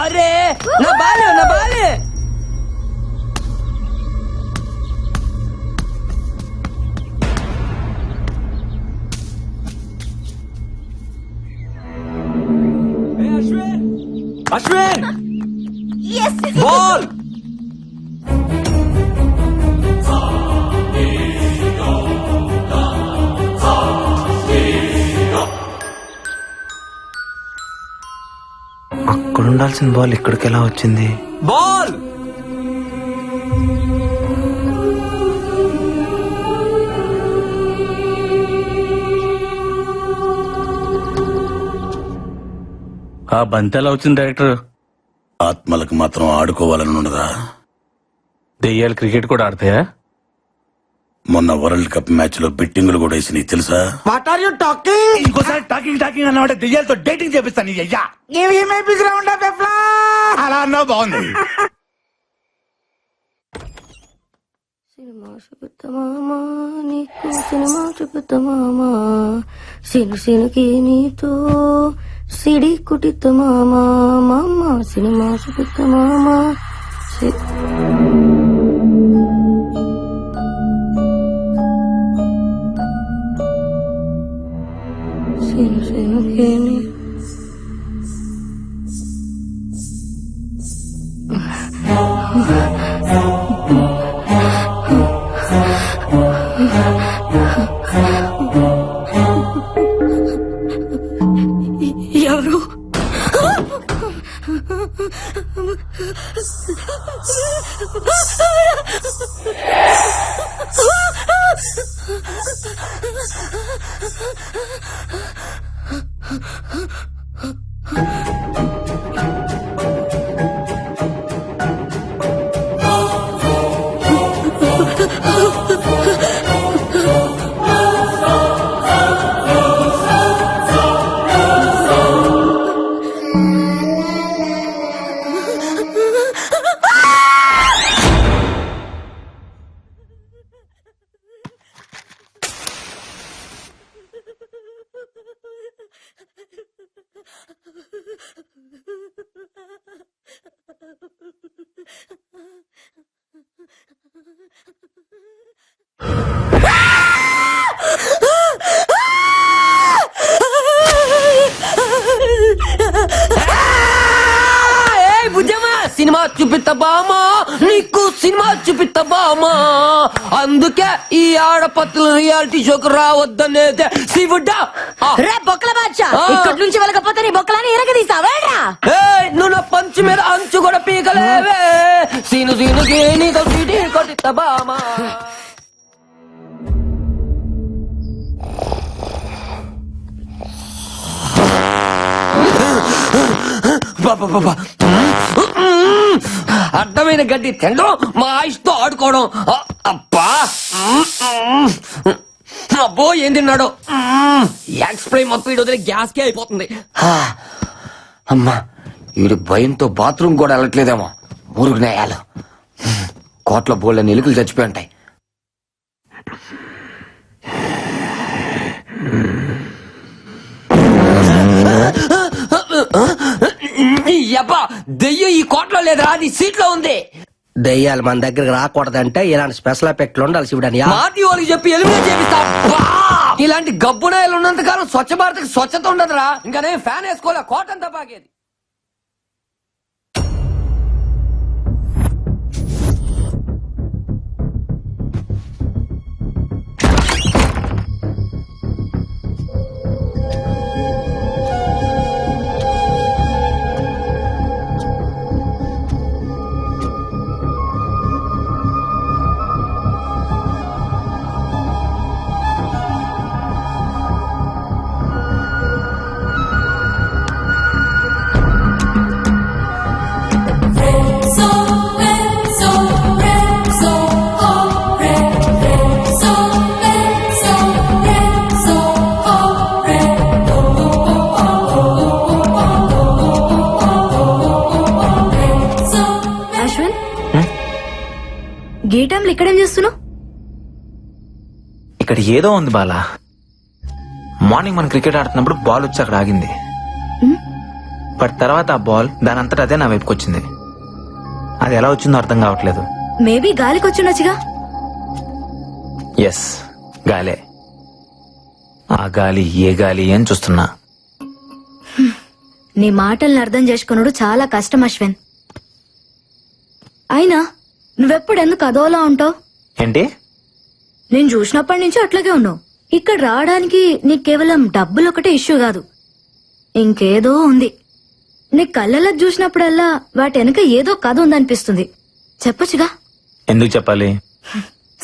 అరే నా బాలే నా బాలే. అశ్విన్ బాల్. అక్కడ ఉండాల్సిన బాల్ ఇక్కడికి ఎలా వచ్చింది? బాల్. ఆ బంతి ఎలా వచ్చింది డైరెక్టర్? ఆత్మలకు మాత్రం ఆడుకోవాలని ఉండదా? దెయ్యాలు క్రికెట్ కూడా ఆడతాయా? మొన్న వరల్డ్ కప్ మ్యాచ్ లో బెట్టింగులు కూడా వేసినాయి తెలుసా? What are you talking? ఇంకోసారి టాకింగ్ అన్నమాట దెయ్యాలతో డేటింగ్ చేపిస్తాను నీ అయ్యా. అలా అన్నా బాగుంది. సినిమా చూపుతామా నీకు సినిమా చూపుతామా సిను సినుకి నీతో సిడి కుటితమామా మామ సినిమా చూపుతామా సిను సినుకి ఎవరు? సినిమా చూపిస్తామా నీకు సినిమా చూపిస్తామా అందుకే ఈ ఆడపత్తుల రియాలిటీ షోకు రావద్దనేదే శివుడా. రే బొక్కల బాద్షా ఇక్కడి నుంచి వెళ్ళకపోతే నీ బొక్కలని ఇరగదీస్తావేరా? నువ్వు నా పంచి మీద అంచు కూడా పీకలేవే సీను సీనుకి నీతో సిటీ కొట్టిస్తామా. అడ్డమైన గడ్డి తినడం మా ఆయుష్తో ఆడుకోవడం. అబ్బా అబ్బో ఏం తిన్నాడు. ఎక్స్ప్రే మొత్తం ఇటు వదిలే గ్యాస్ కే అయిపోతుంది. అమ్మా వీడి భయంతో బాత్రూమ్ కూడా వెళ్ళట్లేదేమో. మురుగు నేయాలు కోట్ల బోళ్ళ ఎలుకలు చచ్చిపోయి ఉంటాయి. దెయ్యం ఈ కోట్లో లేదురా, అది సీట్లో ఉంది. దెయ్యాలు మన దగ్గరకు రాకూడదంటే ఇలాంటి స్పెషల్ ఎఫెక్ట్లు ఉండాలి శివుడని మాటి వాళ్ళకి చెప్పి ఎలిమినేట్ చేపిస్తా. ఇలాంటి గబ్బునాయలు ఉన్నంత కాలం స్వచ్ఛ భారత్ స్వచ్ఛత ఉండదురా. ఇంకా నేను ఫ్యాన్ వేసుకోలే, కోటంతా బాగేది. గేటంలో ఇక్కడేం చేస్తున్నావు? ఇక్కడ ఏదో ఉంది బాలా. మార్నింగ్ మనం క్రికెట్ ఆడుతున్నప్పుడు బాల్ వచ్చి అక్కడ ఆగింది. బట్ తర్వాత ఆ బాల్ దాని అంతటా అదే నా వైపుకి వచ్చింది. అది ఎలా వచ్చిందో అర్థం కావట్లేదు. మేబీ గాలికి వచ్చిండొచ్చుగా. ఎస్, గాలే. ఆ గాలి ఏ గాలి అని చూస్తున్నా. నీ మాటల్ని అర్థం చేసుకున్నాడు చాలా కష్టం అశ్విన్. అయినా నువ్వెప్పుడు ఎందుకు అదోలా ఉంటావు? ఏంటి? నేను చూసినప్పటి నుంచి అట్లాగే ఉన్నావు. ఇక్కడ రావడానికి నీకు కేవలం డబ్బులు ఒకటే ఇష్యూ కాదు, ఇంకేదో ఉంది. నీ కళ్ళలో చూసినప్పుడల్లా వాటి వెనక ఏదో కథ ఉందనిపిస్తుంది. చెప్పొచ్చుగా. ఎందుకు చెప్పాలి?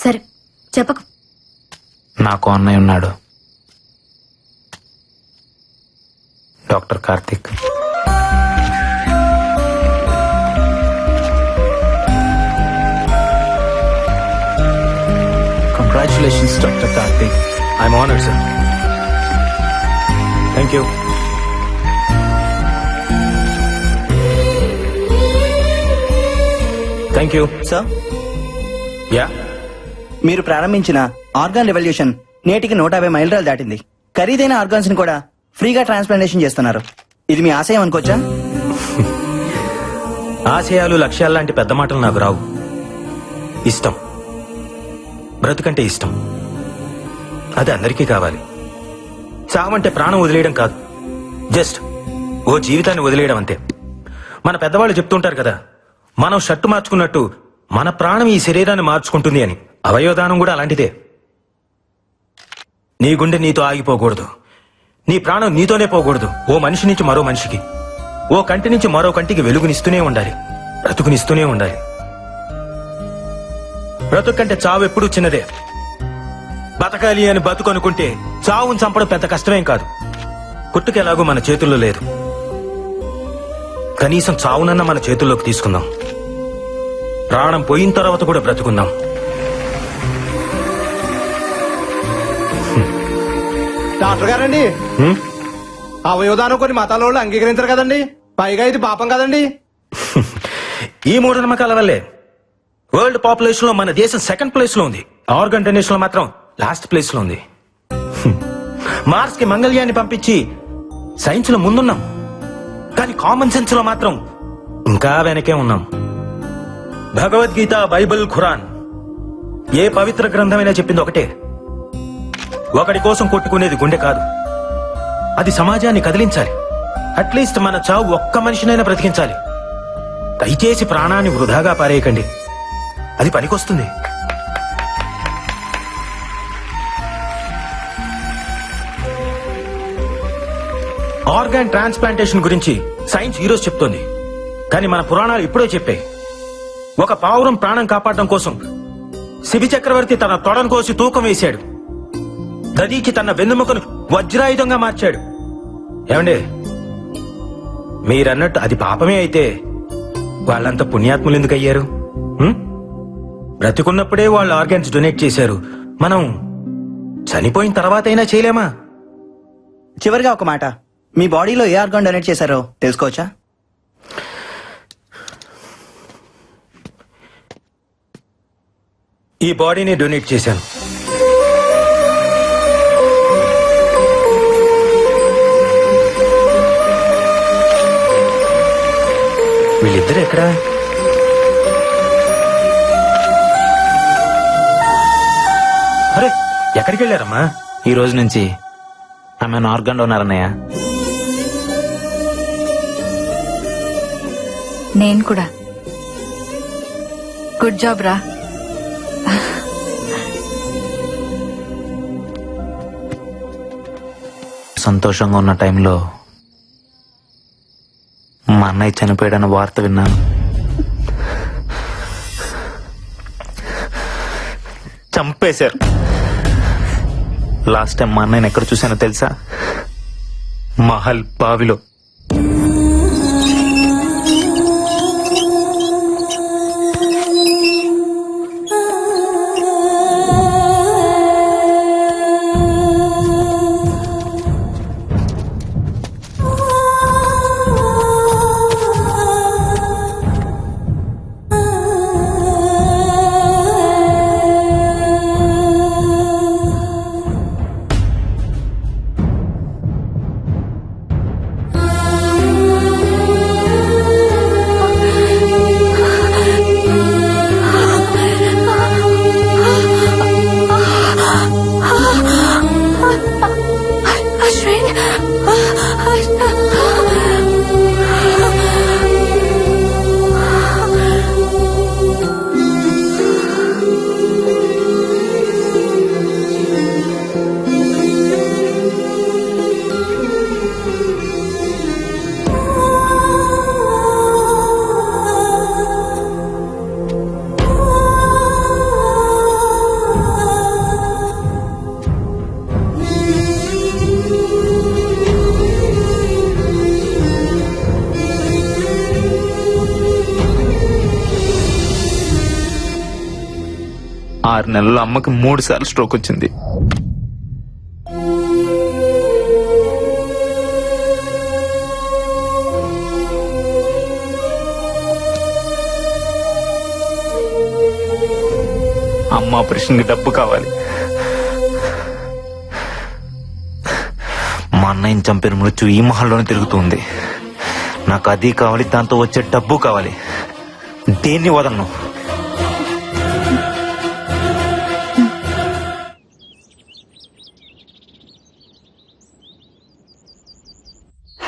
సరే చెప్పకు. నాకు అన్నయ్య ఉన్నాడు, doctor Karthik. Congratulations doctor Karthik. I'm honoured sir. Thank you. Thank you sir, yeah. మీరు ప్రారంభించిన ఆర్గాన్ రెవల్యూషన్ నేటికి 150 మైలురాలు దాటింది. ఖరీదైన ఆర్గాన్స్ ని కూడా ఫ్రీగా ట్రాన్స్ప్లాంటేషన్ చేస్తున్నారు. ఇది మీ ఆశయం అనుకోవచ్చా? ఆశయాలు, లక్ష్యాలు లాంటి పెద్ద మాటలు నాకు రావు. ఇష్టం, బ్రతుకంటే ఇష్టం. అది అందరికీ కావాలి. చావంటే ప్రాణం వదిలేయడం కాదు, జస్ట్ ఓ జీవితాన్ని వదిలేయడం అంతే. మన పెద్దవాళ్ళు చెప్తుంటారు కదా, మనం షర్టు మార్చుకున్నట్టు మన ప్రాణం ఈ శరీరాన్ని మార్చుకుంటుంది అని. అవయవదానం కూడా అలాంటిదే. నీ గుండె నీతో ఆగిపోకూడదు, నీ ప్రాణం నీతోనే పోకూడదు. ఓ మనిషి నుంచి మరో మనిషికి, ఓ కంటి నుంచి మరో కంటికి వెలుగునిస్తూనే ఉండాలి, బ్రతుకునిస్తూనే ఉండాలి. బ్రతుకంటే చావు ఎప్పుడూ చిన్నదే. బతకాలి అని బతుకు అనుకుంటే చావును చంపడం పెద్ద కష్టమేం కాదు. కుట్టుకెలాగూ మన చేతుల్లో లేదు. కనీసం చావునన్న మన చేతుల్లోకి తీసుకుందాం. ప్రాణం పోయిన తర్వాత కూడా బ్రతుకుందాం. డాక్టర్ గారండి, హ్మ్? అవయవదానం కొన్ని మతాల వాళ్ళు అంగీకరించారు కదండి, పైగా ఇది పాపం కదండి. ఈ మూఢనమ్మకాల వల్లే వరల్డ్ పాపులేషన్ లో మన దేశం సెకండ్ ప్లేస్ లో ఉంది. ఆర్గన్ డొనేషన్ లో మాత్రం లాస్ట్ ప్లేస్ లో ఉంది. మార్స్ కి మంగళ్యాన్ని పంపించి సైన్స్ లో ముందున్నాం, కానీ కామన్ సెన్స్ లో మాత్రం ఇంకా వెనకే ఉన్నాం. భగవద్గీత, బైబిల్, ఖురాన్ ఏ పవిత్ర గ్రంథమైనా చెప్పింది ఒకటే, ఒకడి కోసం కొట్టుకునేది గుండె కాదు, అది సమాజాన్ని కదిలించాలి. అట్లీస్ట్ మన చావు ఒక్క మనిషినైనా బ్రతికించాలి. దయచేసి ప్రాణాన్ని వృధాగా పారేయకండి, అది పనికొస్తుంది. ఆర్గాన్ ట్రాన్స్ప్లాంటేషన్ గురించి సైన్స్ ఈరోజు చెప్తోంది, కానీ మన పురాణాలు ఇప్పుడే చెప్పాయి. ఒక పావురం ప్రాణం కాపాడడం కోసం శిబి చక్రవర్తి తన తొడను కోసి తూకం వేశాడు. దదీకి తన వెన్నెముకను వజ్రాయుధంగా మార్చాడు. ఏమండి, మీరన్నట్టు అది పాపమే అయితే వాళ్ళంత పుణ్యాత్ములు ఎందుకు అయ్యారు? బ్రతికున్నప్పుడే వాళ్ళు ఆర్గాన్స్ డొనేట్ చేశారు, మనం చనిపోయిన తర్వాత అయినా చేయలేమా? చివరిగా ఒక మాట, మీ బాడీలో ఏ ఆర్గాన్ డొనేట్ చేశారో తెలుసుకోవచ్చా? ఈ బాడీని డొనేట్ చేశాను. వీళ్ళిద్దరు ఎక్కడా? అరే, ఎక్కడికి వెళ్ళారమ్మా? ఈ రోజు నుంచి ఆమె ఆర్గాన్ డోనర్ అన్నయ్య. నేను కూడా. గుడ్ జాబ్ రా. సంతోషంగా ఉన్న టైంలో మా అన్నయ్య చనిపోయాడన్న వార్త విన్నాను. చంపేశారు. లాస్ట్ టైం మా అన్నయ్యని ఎక్కడ చూశానో తెలుసా? మహల్ బావిలో. 6 నెలల్లో అమ్మకి 3 సార్లు స్ట్రోక్ వచ్చింది. అమ్మ ఆపరేషన్ కి డబ్బు కావాలి. మా అన్నయ్యని చంపిన మృత్యు ఈ మహల్లోనే తిరుగుతుంది. నాకు అది కావాలి, దాంతో వచ్చే డబ్బు కావాలి. దేన్ని వదలను.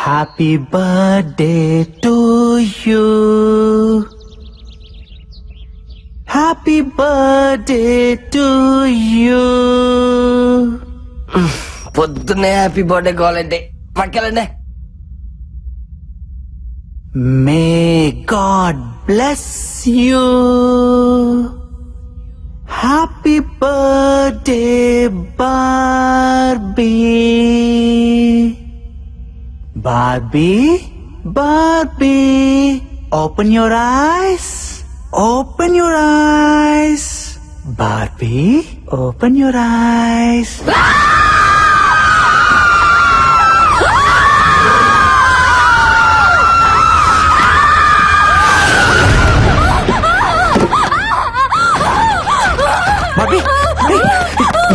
Happy birthday to you, happy birthday to you. పొద్దున్నే హ్యాపీ బర్త్డే కావాలంటే పట్టుకెళ్ళండి. May God bless you. Happy birthday, Barbie. Barbie, Barbie, open your eyes. Open your eyes. Barbie, open your eyes. Bobby,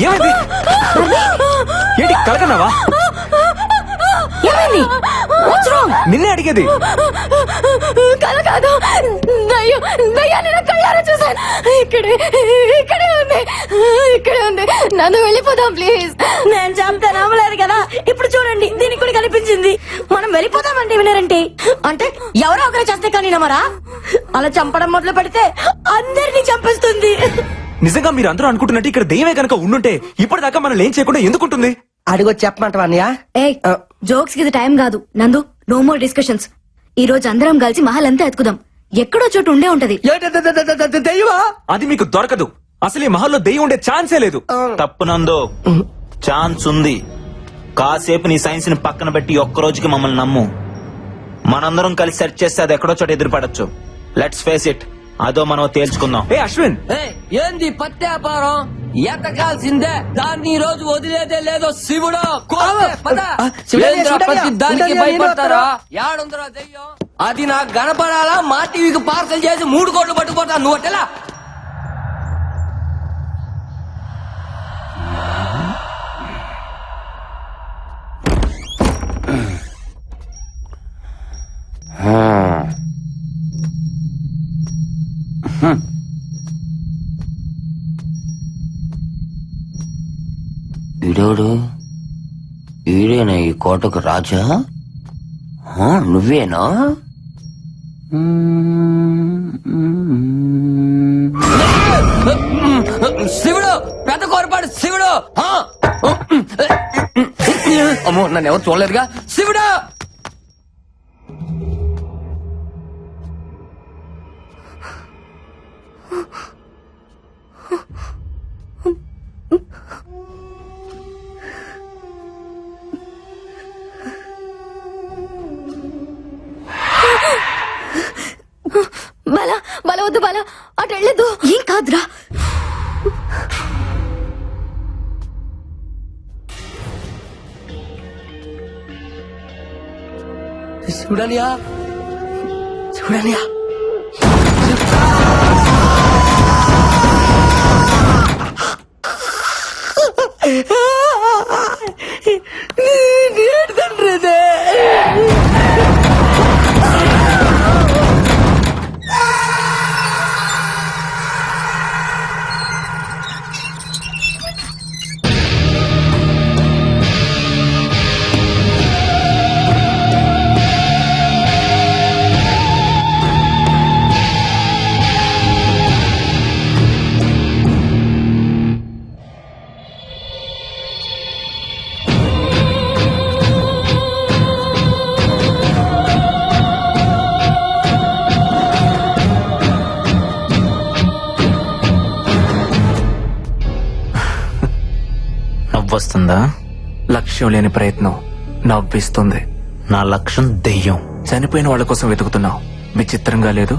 ఏమైంది? ఏంటి కలకన్నావా? ఏమైంది? What's wrong? నిన్నే అడిగేది. కల కాదు, దయ్యం. దయ్యాన్ని నా కళ్ళారా చూసాను. ఇక్కడే ఉంది. నన్ను వెళ్ళిపోదాం ప్లీజ్. నేను చంపితే నమ్మలేదు కదా, ఇప్పుడు చూడండి దీనికి కూడా కనిపించింది. మనం వెళ్ళిపోదామంటే వినరంటే, అంటే ఎవరో ఒకరు చేస్తే కానీ నమ్మరా? అలా చంపడం మొదలు పెడితే అందరినీ చంపేస్తుంది. నిజంగా మీరు అందరూ అనుకుంటున్నట్టు ఇక్కడ దెయ్యమే కనుక ఉండుంటే ఇప్పటిదాకా మనం ఏం చేయకుండా ఎందుకుంటుంది? అడిగొచ్చి చెప్పమంటావా అన్నయ్య? ఏ జోక్స్ కి టైం కాదు నందు. No more discussions. ఈ రోజు అందరం కలిసి మహల్ అంతా ఎత్తుకుదాం. ఎక్కడో చోటు ఉండే ఉంటది. దెయ్యమా? అది మీకు దొరకదు. అసలు ఈ మహల్లో దెయ్యం ఉండే ఛాన్సే లేదు. తప్పునందో ఛాన్స్ ఉంది. కాసేపు నీ సైన్స్ ని పక్కన పెట్టి ఒక్కరోజుకి మమ్మల్ని నమ్ము. మనందరం కలిసి సెర్చ్ చేస్తే అది ఎక్కడో చోట ఎదురుపడచ్చు. Let's face it. అదో మనం తేల్చుకుందాం. ఏ అశ్విన్, ఏంది పత్యాపారం? ఎతకాల్సిందే, దాన్ని ఈ రోజు వదిలేదే లేదో. శివుడు దానికి భయపడతారా? యాడుందరా దెయ్యం? అది నాకు కనపడాలా? మా టీవీకి పార్సల్ చేసి 3 కోట్లు పట్టుకుపోతా. నువ్వు అట్టెలా? వీడోడు వీడేనా ఈ కోటకు రాజా? నువ్వేనా? శివుడు, పెద్ద కోరపాడు శివుడు. అమ్మో, నన్ను ఎవరు చూడలేదుగా. శివుడు! బల వద్దు బల, అటు వెళ్ళదు. ఏం కాదురా. చూడనియా, చూడనియా. వస్తుందా? లక్ష్యం లేని ప్రయత్నం నవ్విస్తుంది. నా లక్ష్యం దెయ్యం. చనిపోయిన వాళ్ళ కోసం వెతుకుతున్నావు. విచిత్రంగా లేదు?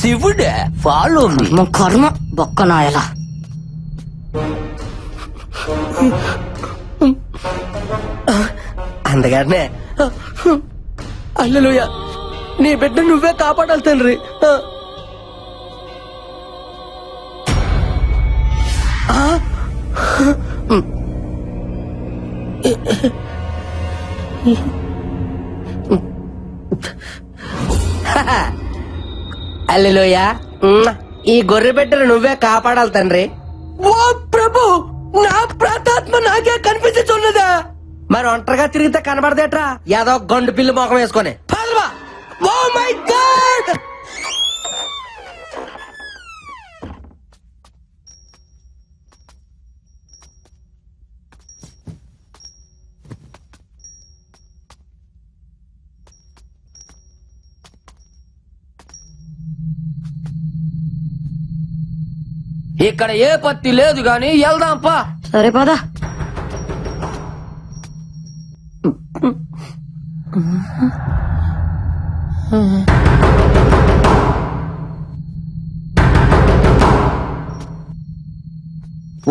శివుడే ఫాలో మీ కర్మ బొక్కనాయలా. అందుకనే అల్లెలుయ నీ బిడ్డ నువ్వే కాపాడాలి తండ్రి. అల్లెలుయ ఈ గొర్రె బిడ్డను నువ్వే కాపాడాలి తండ్రి. ఓ ప్రభు, నా ప్రాతాత్మ నాకే కనిపించున్నదా? మరి ఒంటరిగా తిరిగితే కనబడదేట్రా ఏదో గండు పిల్లి మొఖం వేసుకొని. Oh my god! ఇక్కడ ఏ పత్తి లేదు గాని వెళ్దాంపా. సరే పదా.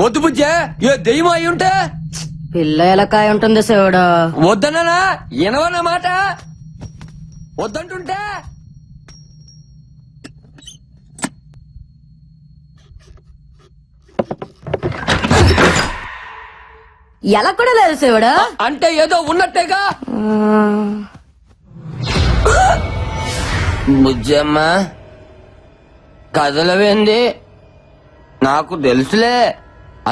వద్దు బుజ్జే, ఏ దెయ్యం అయి ఉంటే. పిల్ల ఎలకాయ ఉంటుంది శివుడు. వద్దన్నా వినవన్న మాట. వద్దంటుంటే ఎలా కూడా లేదు శివుడు. అంటే ఏదో ఉన్నట్టేగా. బుజ్జమ్మ కదలవేంది? నాకు తెలుసులే,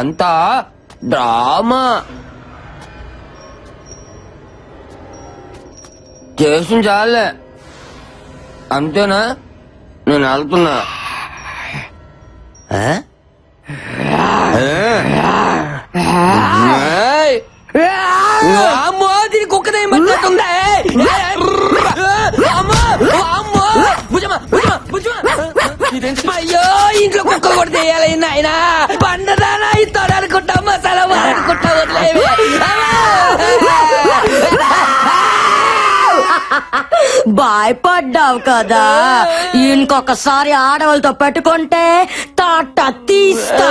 అంతా డ్రామా చేసి చాలే. అంతేనా? నేను వెళ్తున్నా. అమ్మో, దీని కుక్కదే మట్టుందా? అయ్యో, ఇంట్లో కుక్క కూడా చేయాలి నాయనా. పండదానా ఇస్తాడు అనుకుంటా, మసాలా అనుకుంటా. వదిలేవి భయపడ్డావు కదా, ఇంకొకసారి ఆడవాళ్ళతో పెట్టుకుంటే తాట తీస్తా.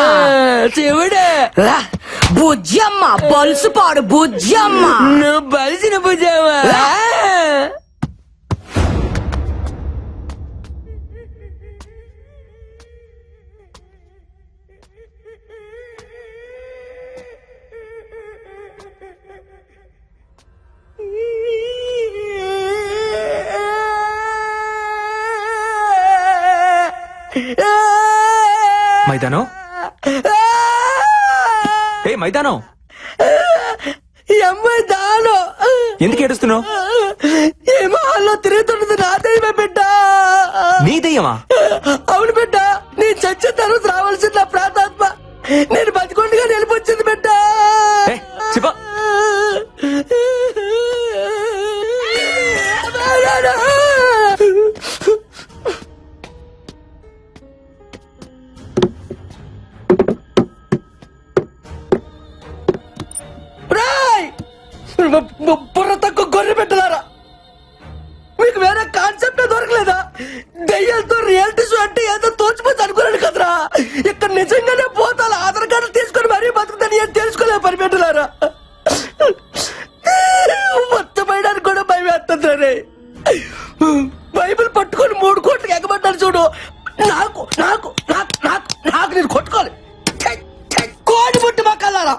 శివుడే బుజ్జమ్మ బలుసుపాడు బుజ్జమ్మ. నువ్వు బలిసిన బుజ్జమ్మ. మైదానం, ఏ మైదానం, అమ్మాయి దాను ఎందుకు ఏడుస్తున్నావు? ఈ మహల్లో తిరుగుతున్నది నా దైవమే బిడ్డ. నీ దెయ్యమా? అవును బిడ్డ, నేను చచ్చిన తర్వాత రావాల్సిన నా ప్రాతాత్మ నేను బతికొండగా నిలిపొచ్చింది బిడ్డ. ఏ, చెప్పా. బుర్ర తక్కువ గొర్రె పెట్టలారా, మీకు వేరే కాన్సెప్ట్ దొరకలేదా? దెయ్యాలతో రియాలిటీ షో అంటే ఏదో తోచిపోతే అనుకున్నాను కదరా. ఇక్కడ నిజంగానే పోతాను ఆధార్ కార్డు తీసుకొని మరీ బతుకుతాను ఏం తెలుసుకోలే పని పెట్టలారా. మొత్తం పైడానికి కూడా భయం వేస్తుంది రే. బైబిల్ పట్టుకొని 3 కోట్లకి ఎగబడ్డాను చూడు. నాకు నాకు నాకు నాకు నాకు నేను కొట్టుకోవాలి. కోడి పుట్టి మక్కలారా.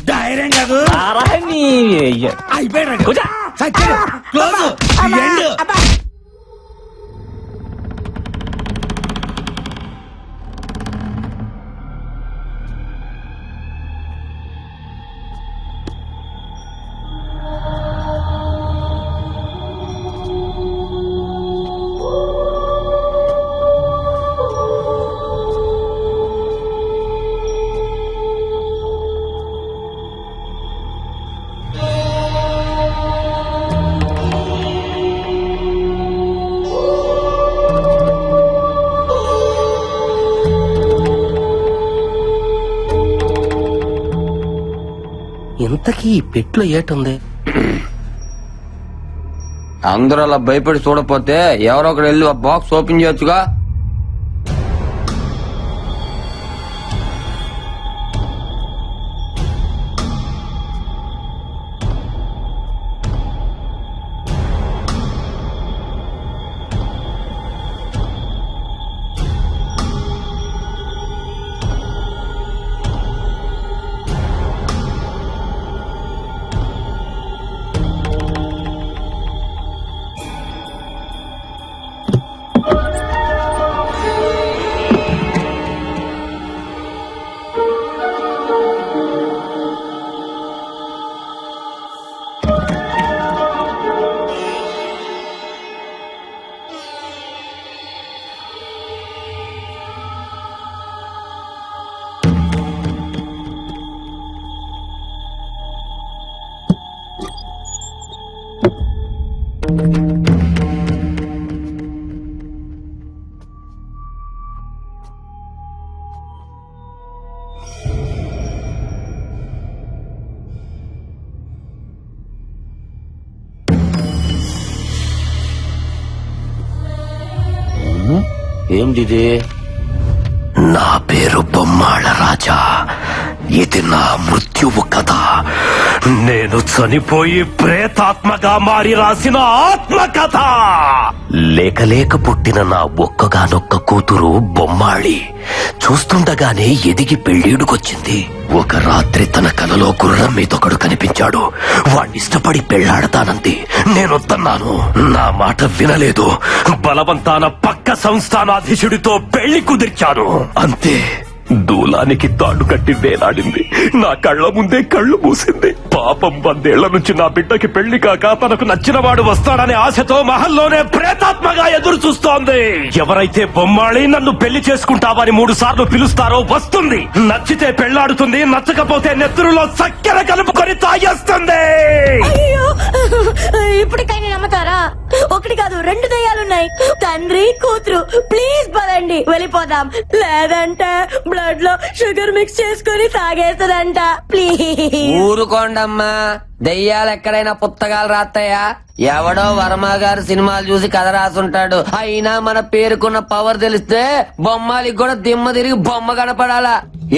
ధైర్యం కాదు అయిపోయాడు. ఇంతకీ ఈ పెట్లో ఏటుంది? అందరూ అలా భయపడి చూడపోతే ఎవరో ఒకరు వెళ్ళి ఆ బాక్స్ ఓపెన్ చేయొచ్చుగా. ఏంటిది? నా పేరు బొమ్మాళ రాజా. ఇది నా మృత్యువు కథ. నేను చనిపోయి ప్రేతాత్మగా మారి రాసిన ఆత్మకథ. లేక లేక పుట్టిన నా ఒక్కగానొక్క కూతురు బొమ్మాళి చూస్తుండగానే ఎదిగి పెళ్ళీడుకొచ్చింది. ఒక రాత్రి తన కలలో గుర్రం మీదొకడు కనిపించాడు. వాణ్ణిష్టపడి పెళ్లాడతానంది. నేనొద్దన్నాను. నా మాట వినలేదు. బలవంతాన పక్క సంస్థానాధీశుడితో పెళ్లి కుదిర్చాను. అంతే, దూలానికి తాడు కట్టి వేలాడింది. నా కళ్ళ ముందే కళ్ళు మూసింది. పాపం 100 ఏళ్ల నుంచి నా బిడ్డకి పెళ్లి కాక తనకు నచ్చిన వాడు వస్తాడనే ఆశతో మహల్లోనే ప్రేతాత్మగా ఎదురు చూస్తోంది. ఎవరైతే బొమ్మాళి నన్ను పెళ్లి చేసుకుంటావని 3 సార్లు పిలుస్తారో వస్తుంది. నచ్చితే పెళ్లాడుతుంది, నచ్చకపోతే నెత్తురులో చక్కెర కలుపుకొని తాగేస్తుంది. ఇప్పటికైనా నమ్మతారా? 1 కాదు 2 దయ్యాలున్నాయి. తండ్రి కూతురు. ప్లీజ్ పదండి వెళ్ళిపోదాం. లేదంటే బ్లడ్ లో షుగర్ మిక్స్ చేసుకుని తాగేస్తుందంట. ప్లీజ్ ఊరుకోండమ్మా. దెయ్యాలు ఎక్కడైనా పుస్తకాలు రాస్తాయా? ఎవడో వర్మ గారు సినిమాలు చూసి కథ రాసుంటాడు. అయినా మన పేరుకున్న పవర్ తెలిస్తే బొమ్మలకి కూడా దిమ్మ తిరిగి బొమ్మ కనపడాలా?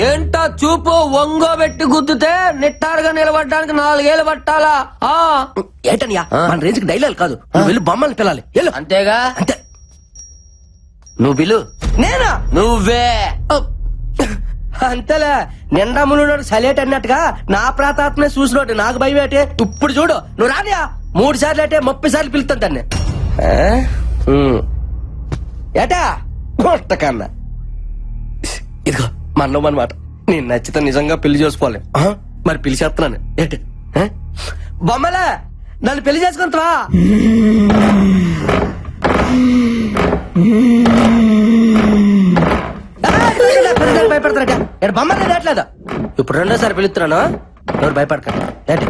ఏంటో చూపు ఒంగోబెట్టి గుద్దుతే నిట్టారుగా నిలబడడానికి 4 ఏళ్ళు పట్టాలా? ఏంటనియా మన రేంజ్ కి డైలాగ్ కాదు. నువ్వు వెళ్ళి బొమ్మల్ని పిల్లాలి. అంతేగా? అంతే. నువ్వు పిలు. నేనా? నువ్వే. అంతేలే. నిండా మునుడు సలేట్ అన్నట్టుగా నా ప్రాతాత్మే చూసినోటి నాకు భయం ఏంటి? ఇప్పుడు చూడు, నువ్వు రానియా 3 సార్లు అంటే 30 సార్లు పిలుస్తాను దాన్ని. ఏటా కన్నా ఇదిగో మనలో అనమాట. నేను నచ్చితే నిజంగా పెళ్లి చేసుకోవాలి. మరి పెళ్లి చేస్తున్నాను ఏంటి? బొమ్మలే నన్ను పెళ్లి చేసుకుంటావా? భయపడతారట. బొమ్మలే రావట్లేదు. ఇప్పుడు 2సారి పిలుస్తున్నాను. ఎవరు భయపడకండి. ఏంటి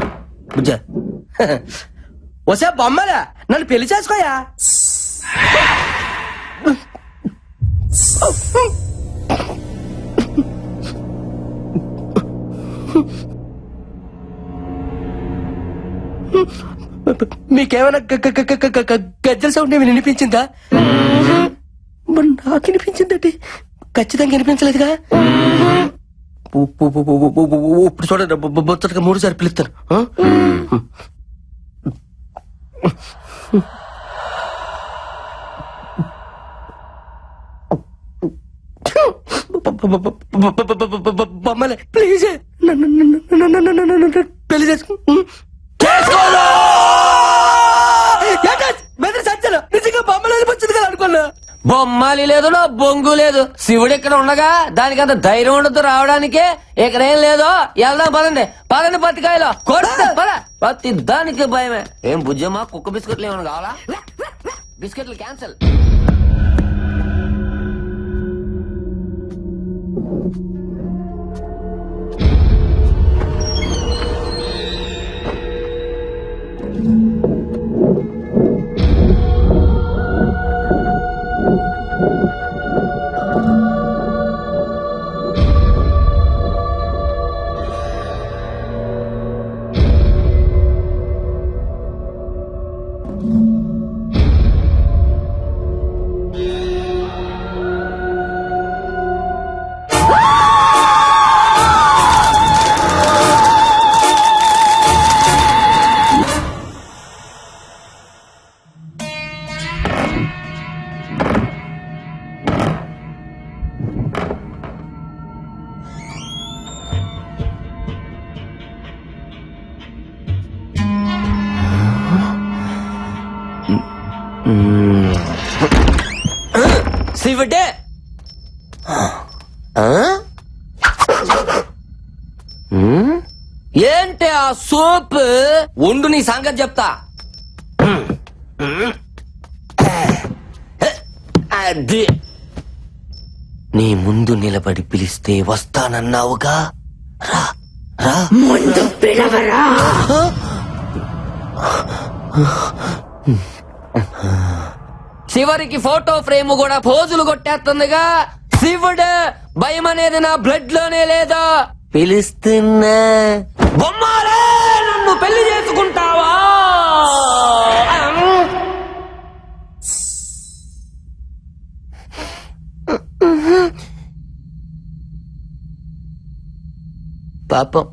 బుజ్జ? వసే బొమ్మలే నన్ను పెళ్లి చేసుకోయా. మీకేమైనా గజ్జల సౌండ్ ఏమి వినిపించిందా? మరి నాకు వినిపించిందండి. ఖచ్చితంగా వినిపించలేదుగా. ఇప్పుడు చూడండి, బొచ్చటగా 3 సార్లు పిలుస్తాను. బొమ్మలే ప్లీజ్ పెళ్లి చేసుకో. సచ్చాను నిజంగా బొమ్మలు వచ్చింది కదా అనుకున్నా. బొమ్మాలి లేదు, నా బొంగు లేదు. శివుడు ఇక్కడ ఉండగా దానికి అంత ధైర్యం ఉండదు రావడానికి. ఇక్కడేం లేదో వెళ్దాం పదండి. పదండి పత్తికాయలో పత్తి దానికి భయమే. ఏం బుజ్జమ్మా కుక్క బిస్కెట్లు ఏమైనా కావాలా? బిస్కెట్లు క్యాన్సల్. శివుడే ఏంటి ఆ సోప్ ఉండు నీ సంగతి చెప్తా. అది నీ ముందు నిలబడి పిలిస్తే వస్తానన్నావుగా, రా రా. ముందు పిలవరా. చివరికి ఫోటో ఫ్రేమ్ కూడా పోజులు కొట్టేస్తుందిగా. శివుడు భయం అనేది నా బ్లడ్ లోనే లేదా. పిలుస్తున్నా బొమ్మాలే, నన్ను పెళ్లి చేసుకుంటావా? పాపం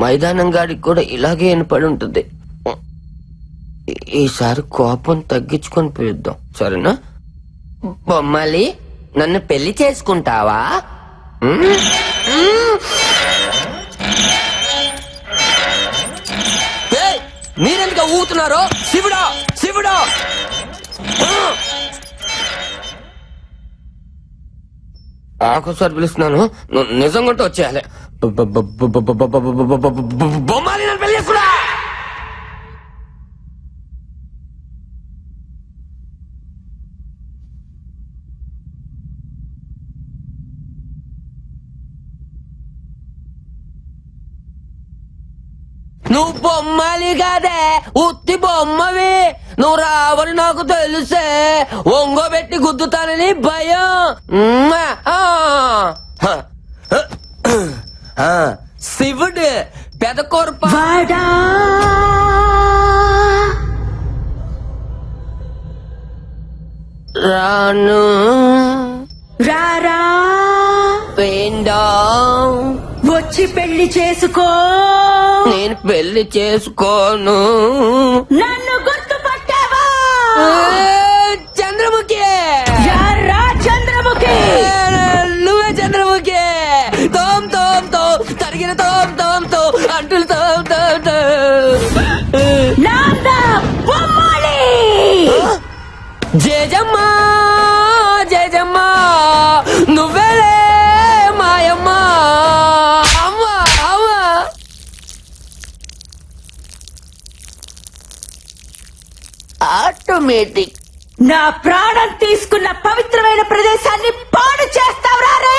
మైదానం గాడికి కూడా ఇలాగే వినపడి ఉంటుంది. ఈసారి కోపం తగ్గించుకొని పిలుద్దాం, సరేనా? బొమ్మలి, నన్ను పెళ్లి చేసుకుంటావా? మీరెందుకు ఊగుతున్నారో? శివుడా శివుడా, ఆకోసారి పిలుస్తున్నాను, నిజంగా వచ్చేయాలి. బొమ్మాలి, నన్ను పెళ్లి చేసుకున్నా. నువ్వు బొమ్మలి కాదే, ఉత్తి బొమ్మవి. నువ్వు రావని నాకు తెలుసే, ఒంగోబెట్టి గుద్దుతానని భయం. శివుడు పెదకొరప వాడా రాను రారా, వేండా వచ్చి పెళ్లి చేసుకో. నేను పెళ్లి చేసుకోను. నన్ను గుర్తుపట్టావా? చంద్రముఖి, యారా చంద్రముఖి. నువ్వే చంద్రముఖి. తోమ్ తోమ్ తో తరిగిన తోమ్ తోమ్ తో అంటులు తోమ్ తోమ్ తో. నాందా బొమ్మాలి. జేజమ్మ జేజమ్మ, నువ్వేలే మాయమ్మ. అమ్మ అమ్మ. ఆటోమేటిక్. నా ప్రాణం తీసుకున్న పవిత్రమైన ప్రదేశాన్ని పాడు చేస్తావురా రే.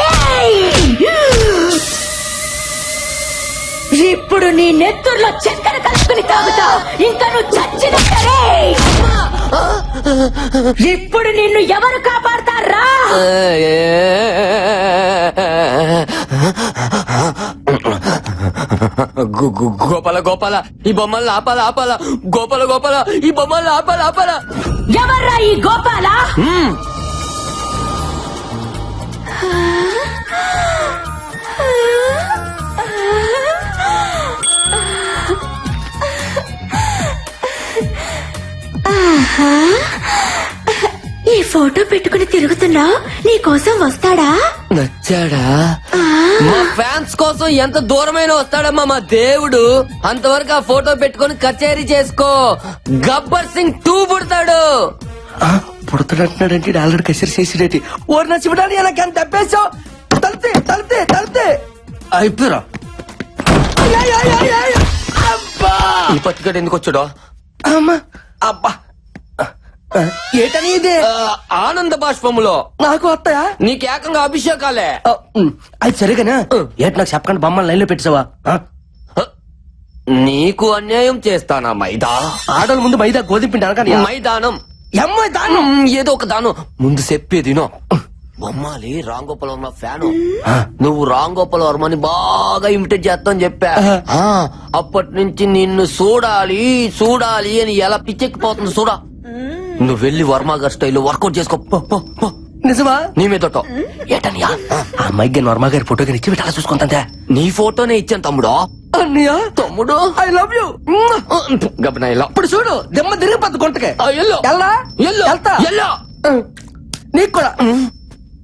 ఇప్పుడు నీ నెత్తుర్లో చక్కెర కలుపుకుని తాగుతావు. ఇంకా నువ్వు చచ్చినట్టే. ఇప్పుడు నిన్ను ఎవరు కాపాడతారా? గోపాల గోపాల, ఈ బొమ్మల్ని ఆపాల ఆపాల. గోపాల గోపాల, ఈ బొమ్మల్ని ఆపాల ఆపాల. ఎవర్రా ఈ గోపాల? ఈ ఫోటో పెట్టుకుని తిరుగుతున్నా, నీ కోసం వస్తాడా? నచ్చాడా? మా ఫ్యాన్స్ కోసం ఎంత దూరమైన వస్తాడమ్మా మా దేవుడు. అంతవరకు ఆ ఫోటో పెట్టుకుని కచేరీ చేసుకో. గబ్బర్ సింగ్ 2 పుడతాడు. పుడతాడంటున్నాడంటే ఆల్రెడీ కసిరి చేసిడేటి. ఓరి నా శివడాని ఎలా కానీ తప్పేసావు. తలితే తలితే తలితే అయిపోయారా? ఈ పత్తికడ ఎందుకు వచ్చాడో? అమ్మా అబ్బా, ఏటని ఇది? ఆనంద బాష్పములో నాకు వస్తాయా? నీకు ఏకంగా అభిషేకాలే. అది సరిగానే ఏట నాకు చెప్పకుండా బొమ్మలు లైన్లో పెట్టావా? నీకు అన్యాయం చేస్తానా మైదా? ఆడోళ్ళ ముందు మైదా గోధుమ పిండి అనగా మైదానం అమ్మాయి దానం ఏదో ఒక దానం ముందు చెప్పేదినో. బొమ్మాలి రాంగోపాల్ వర్మ ఫ్యాను. నువ్వు రాంగోపాల్ వర్మని బాగా ఇమిటేట్ చేస్తావని చెప్పా. అప్పటి నుంచి నిన్ను చూడాలి చూడాలి అని ఎలా పిచ్చెక్కిపోతుంది చూడా. నువ్వు వెళ్ళి వర్మ గారి స్టైల్లో వర్కౌట్ చేసుకో. నిజమా? నీ మీదటో ఏటనియా? ఆ అమ్మాయికి వర్మ గారి ఫోటో కానీ ఇచ్చి పెట్టాలా చూసుకుంటా. నీ ఫోటోనే ఇచ్చాను తమ్ముడు. అన్నయ్య తమ్ముడు ఐ లవ్ యూ. గబనా ఇలా ఇప్పుడు చూడు దెమ్మ తిరిగిపోద్దు గుంటకే. ఎల్లో ఎల్లా ఎల్లో వెళ్తా. ఎల్లో. నీకు కూడా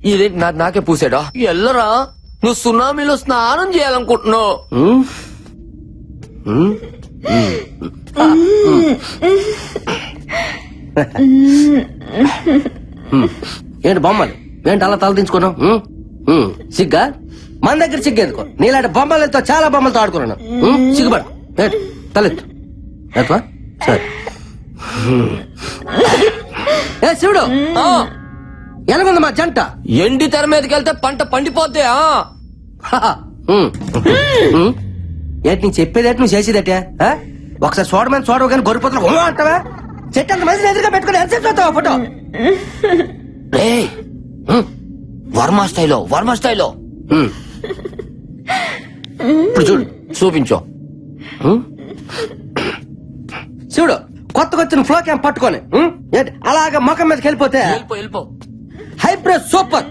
ఇది నాకే పూసాడా? ఎల్లరా, నువ్వు సునామీలో స్నానం చేయాలనుకుంటున్నావు. ఏంటి బొమ్మలు ఏంటి అలా తల దించుకున్నావు? సిగ్గా మన దగ్గర సిగ్గేందుకో నీలాంటి బొమ్మలతో చాలా బొమ్మలతో ఆడుకున్నాను. సిగ్గుపడు ఏంటి తలెత్తు ఎత్తువా సరే. ఏ శివుడు ఎలాగుంది మా జంట? ఎండి తెర మీదకి వెళ్తే పంట పండిపోద్ది. ఏంటి నీకు చెప్పేదేటి నువ్వు చేసేదటే? ఒకసారి చూడమని చూడవు కానీ గొర్రెపోతులు అంటావా? చెట్టు అంత మంది ఎదురుగా పెట్టుకుని ఎంత చూస్తావా ఫోటో? వర్మ స్టైలో ఇప్పుడు చూడు చూపించు. చూడు కొత్తగా వచ్చిన ఫ్లో క్యాంప్ పట్టుకొని ఏంటి అలాగా ముఖం మీదకి వెళ్ళిపోతే వెళ్ళిపో. హైబ్రిడ్ సూపర్,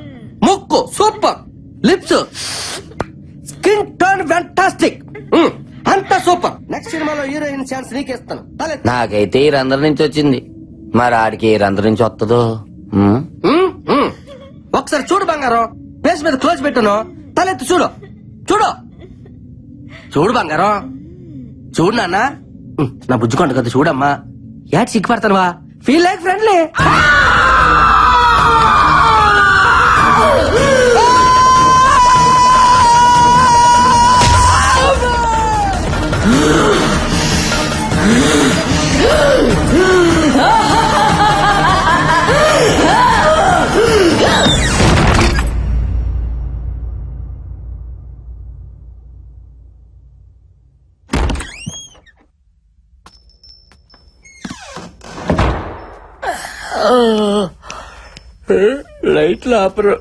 ముక్కు super, lips skin tone fantastic, అంతా సూపర్. నెక్స్ట్ సినిమాలో హీరోయిన్ ఛాన్స్ నీకేస్తాను. నాకైతే ఈ రంధ్రం నుంచి వచ్చింది, మరి ఆడికి ఏ రంధ్రం నుంచి వస్తుందో. ఒకసారి చూడు బంగారం, ఫేస్ మీద క్లోజ్ పెట్టును, తలెత్తి చూడు చూడు చూడు బంగారం చూడు నాన్న. నా బుజ్జుకుంట కదా చూడమ్మా. యాడ్ సిగ్గుపడతానువా? Feel like friendly. లైట్లు ఆపరు.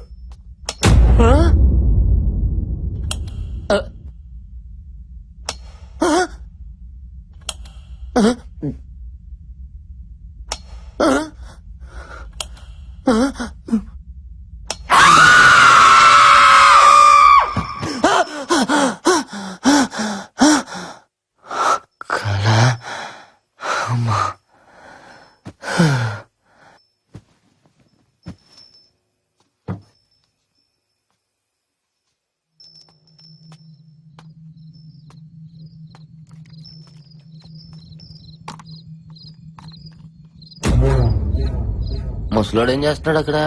ముసలోడు ఏం చేస్తున్నాడు అక్కడ?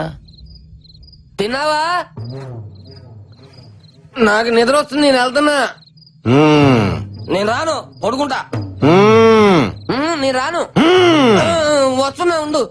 తిన్నావా? నాకు నిద్ర వస్తుంది, నేను వెళ్తున్నా. నేను రాను, పడుకుంటా. నేను రాను, వస్తున్నా ఉండు.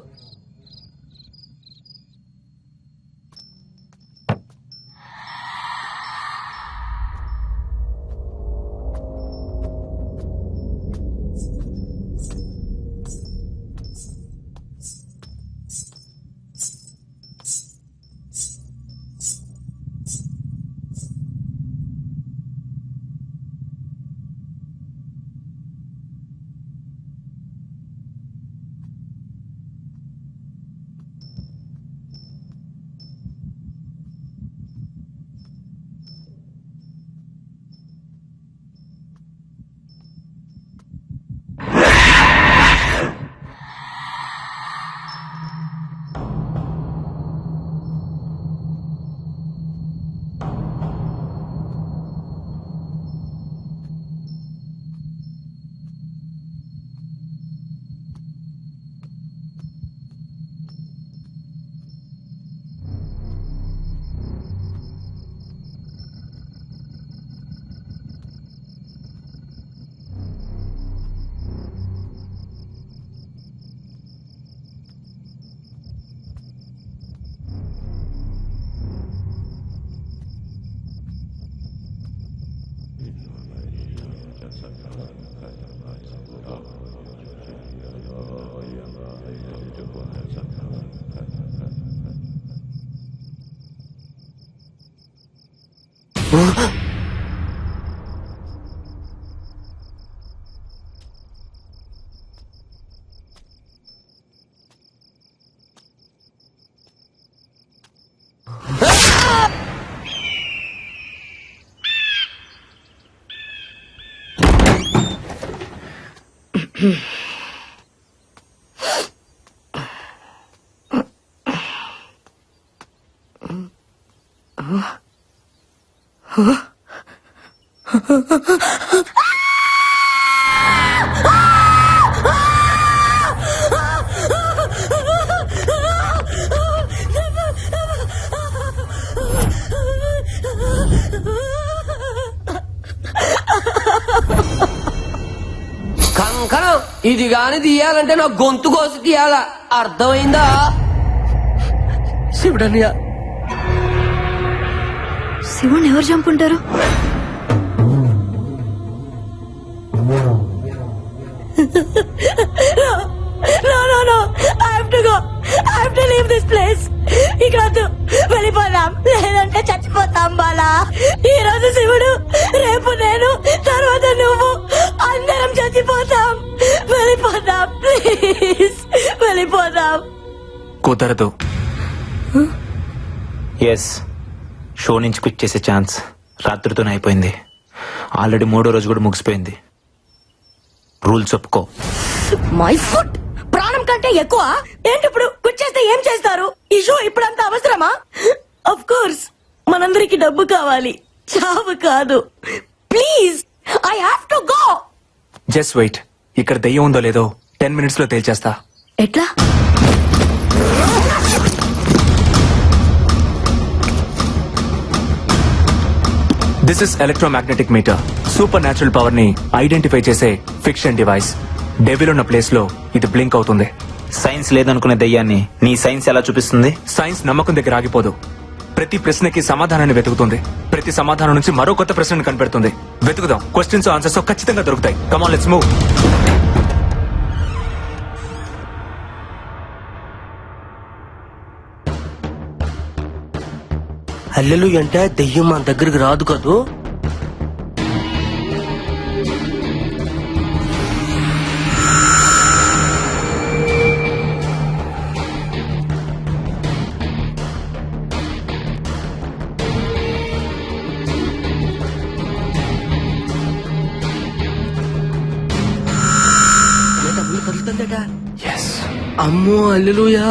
ఇది గాని తీయాలంటే నా గొంతు కోసి తీయాల అర్థమైందా శివుడన్నయ్య? శివుణ్ణి ఎవరు చంపుంటారు? ఇక్కడ వెళ్ళిపోదాం, లేదంటే చచ్చిపోతాం బాలా. ఈ రోజు శివుడు, రేపు నేను, తర్వాత నువ్వు, అందరం చచ్చిపోతాం. వెళ్ళిపోదాం ప్లీజ్, వెళ్ళిపోదాం. కుదరదు. ఎస్, షో నుంచి క్విట్ చేసే ఛాన్స్ రాత్రితోనే అయిపోయింది. ఆల్రెడీ 3వ రోజు కూడా ముగిసిపోయింది. రూల్స్ ఒప్పుకో. మై ఫుట్ ప్రాణం కంటే ఎక్కువ ఏంటి? ఇప్పుడు కూర్చేస్తే ఏం చేస్తారు? ఈ షో ఇప్పుడంత అవసరమా? ఆఫ్ కోర్స్ మనందరికి డబ్బు కావాలి, చావు కాదు. Please, I have to go. Just wait. ఇక్కడ దెయ్యం ఉందో లేదో 10 minutes లో తేల్చేస్తా. ఎట్లా? This is electromagnetic meter. Supernatural power ని ఐడెంటిఫై చేసే ఫిక్షన్ డివైస్. డెవిల్ ఉన్న ప్లేస్ లో ఇది బ్లింక్ అవుతుంది. సైన్స్ లేదనుకునే దయ్యాన్ని నీ సైన్స్ ఎలా చూపిస్తుంది? సైన్స్ నమ్మకం దగ్గర ఆగిపోదు. ప్రతి ప్రశ్నకి సమాధానాన్ని వెతుకుతుంది. ప్రతి సమాధానం నుంచి మరో కొత్త ప్రశ్నను కనిపెడుతుంది. వెతుకుదాం. క్వశ్చన్స్ ఆన్సర్స్ ఖచ్చితంగా దొరుకుతాయి. Come on, let's move. అల్లెలు అంటే దెయ్యం మన దగ్గరికి రాదు కదూ. అమ్మో అల్లెలుయా.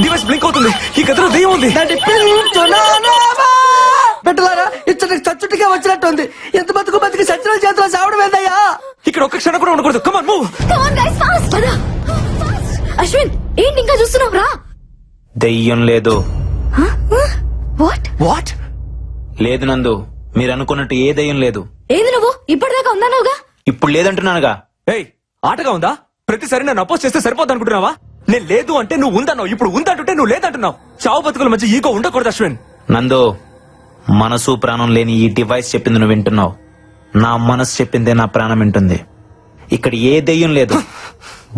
డివైస్ బ్లింక్ అవుతుంది. ఈ గదిలో దెయ్యం ఉంది. పెట్టలారా ఇచ్చటికి చచ్చుటిగా వచ్చినట్టుంది. ఎంత బతుకు బతికి సచిన చేతిలో చావడం ఏందయ్యా? ఇక్కడ ఒక్క క్షణం కూడా ఉండకూడదు. Come on, move. Come on guys, fast. పద. Fast. అశ్విన్, ఏంటి ఇంకా చూస్తున్నావు? రా. దెయ్యం లేదు. వాట్? వాట్? లేదు నందు, మీరు అనుకున్నట్టు ఏ దయ్యం లేదు. ఏది నువ్వు ఇప్పటిదాకా ఉందన్నావుగా? ఇప్పుడు లేదంటున్నానుగా. ఏయ్, ఆటగా ఉందా? ప్రతిసారి నన్ను అపోజ్ చేస్తే సరిపోద్ది అనుకుంటున్నావా? నేను లేదు అంటే నువ్వు ఉందన్నావు. ఇప్పుడు ఉందంటుంటే నువ్వు లేదంటున్నావు. చావు బతుకుల మధ్య ఈగో ఉండకూడదు అశ్విన్. నందు, మనసు ప్రాణం లేని ఈ డివైస్ చెప్పింది నువ్వు వింటున్నావు. నా మనసు చెప్పిందే నా ప్రాణం వింటుంది. ఇక్కడ ఏ దెయ్యం లేదు,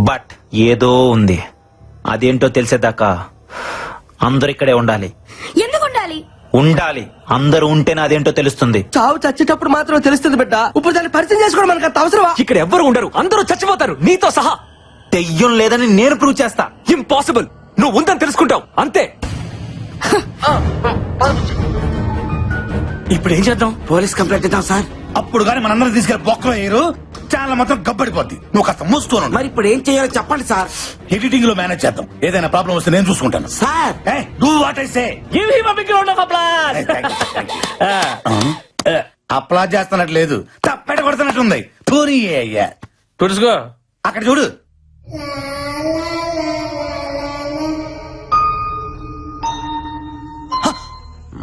బట్ ఏదో ఉంది. అదేంటో తెలిసేదాకా అందరూ ఇక్కడే ఉండాలి. ఎందుకు ఉండాలి? ఉండాలి. అందరూ ఉంటేనే అదేంటో తెలుస్తుంది. చావు చచ్చేటప్పుడు మాత్రం తెలుస్తుంది బిడ్డ. ఇప్పుడు దాన్ని పరిచయం చేసుకోవడం మనకు అంత అవసరమా? ఇక్కడ ఎవ్వరు ఉండరు. అందరూ చచ్చిపోతారు, నీతో సహా. దెయ్యం లేదని నేను ప్రూవ్ చేస్తా. ఇంపాసిబుల్. నువ్వు ఉందని తెలుసుకుంటావు అంతే. ఇప్పుడు ఏం చేద్దాం? పోలీస్ కంప్లైంట్ ఇద్దాం సార్. అప్పుడు గానీ మనందరం తీసుకెళ్లి బొక్కలో వేయరు, ఛానల్ మొత్తం గబ్బడిపోద్ది. నువ్వు కాస్త మూసుకోను. మరి ఇప్పుడు ఏం చేయాలో చెప్పండి సార్. ఎడిటింగ్ లో మేనేజ్ చేద్దాం. ఏదైనా ప్రాబ్లం వస్తే నేను చూసుకుంటాను. Sir do what I say. Give him a big round of applause. అప్లా చేస్తున్నట్టు లేదు, తప్పెట కొడుతున్నట్టుంది. పూరి అయ్యా, తుడుచుకో. అక్కడ చూడు.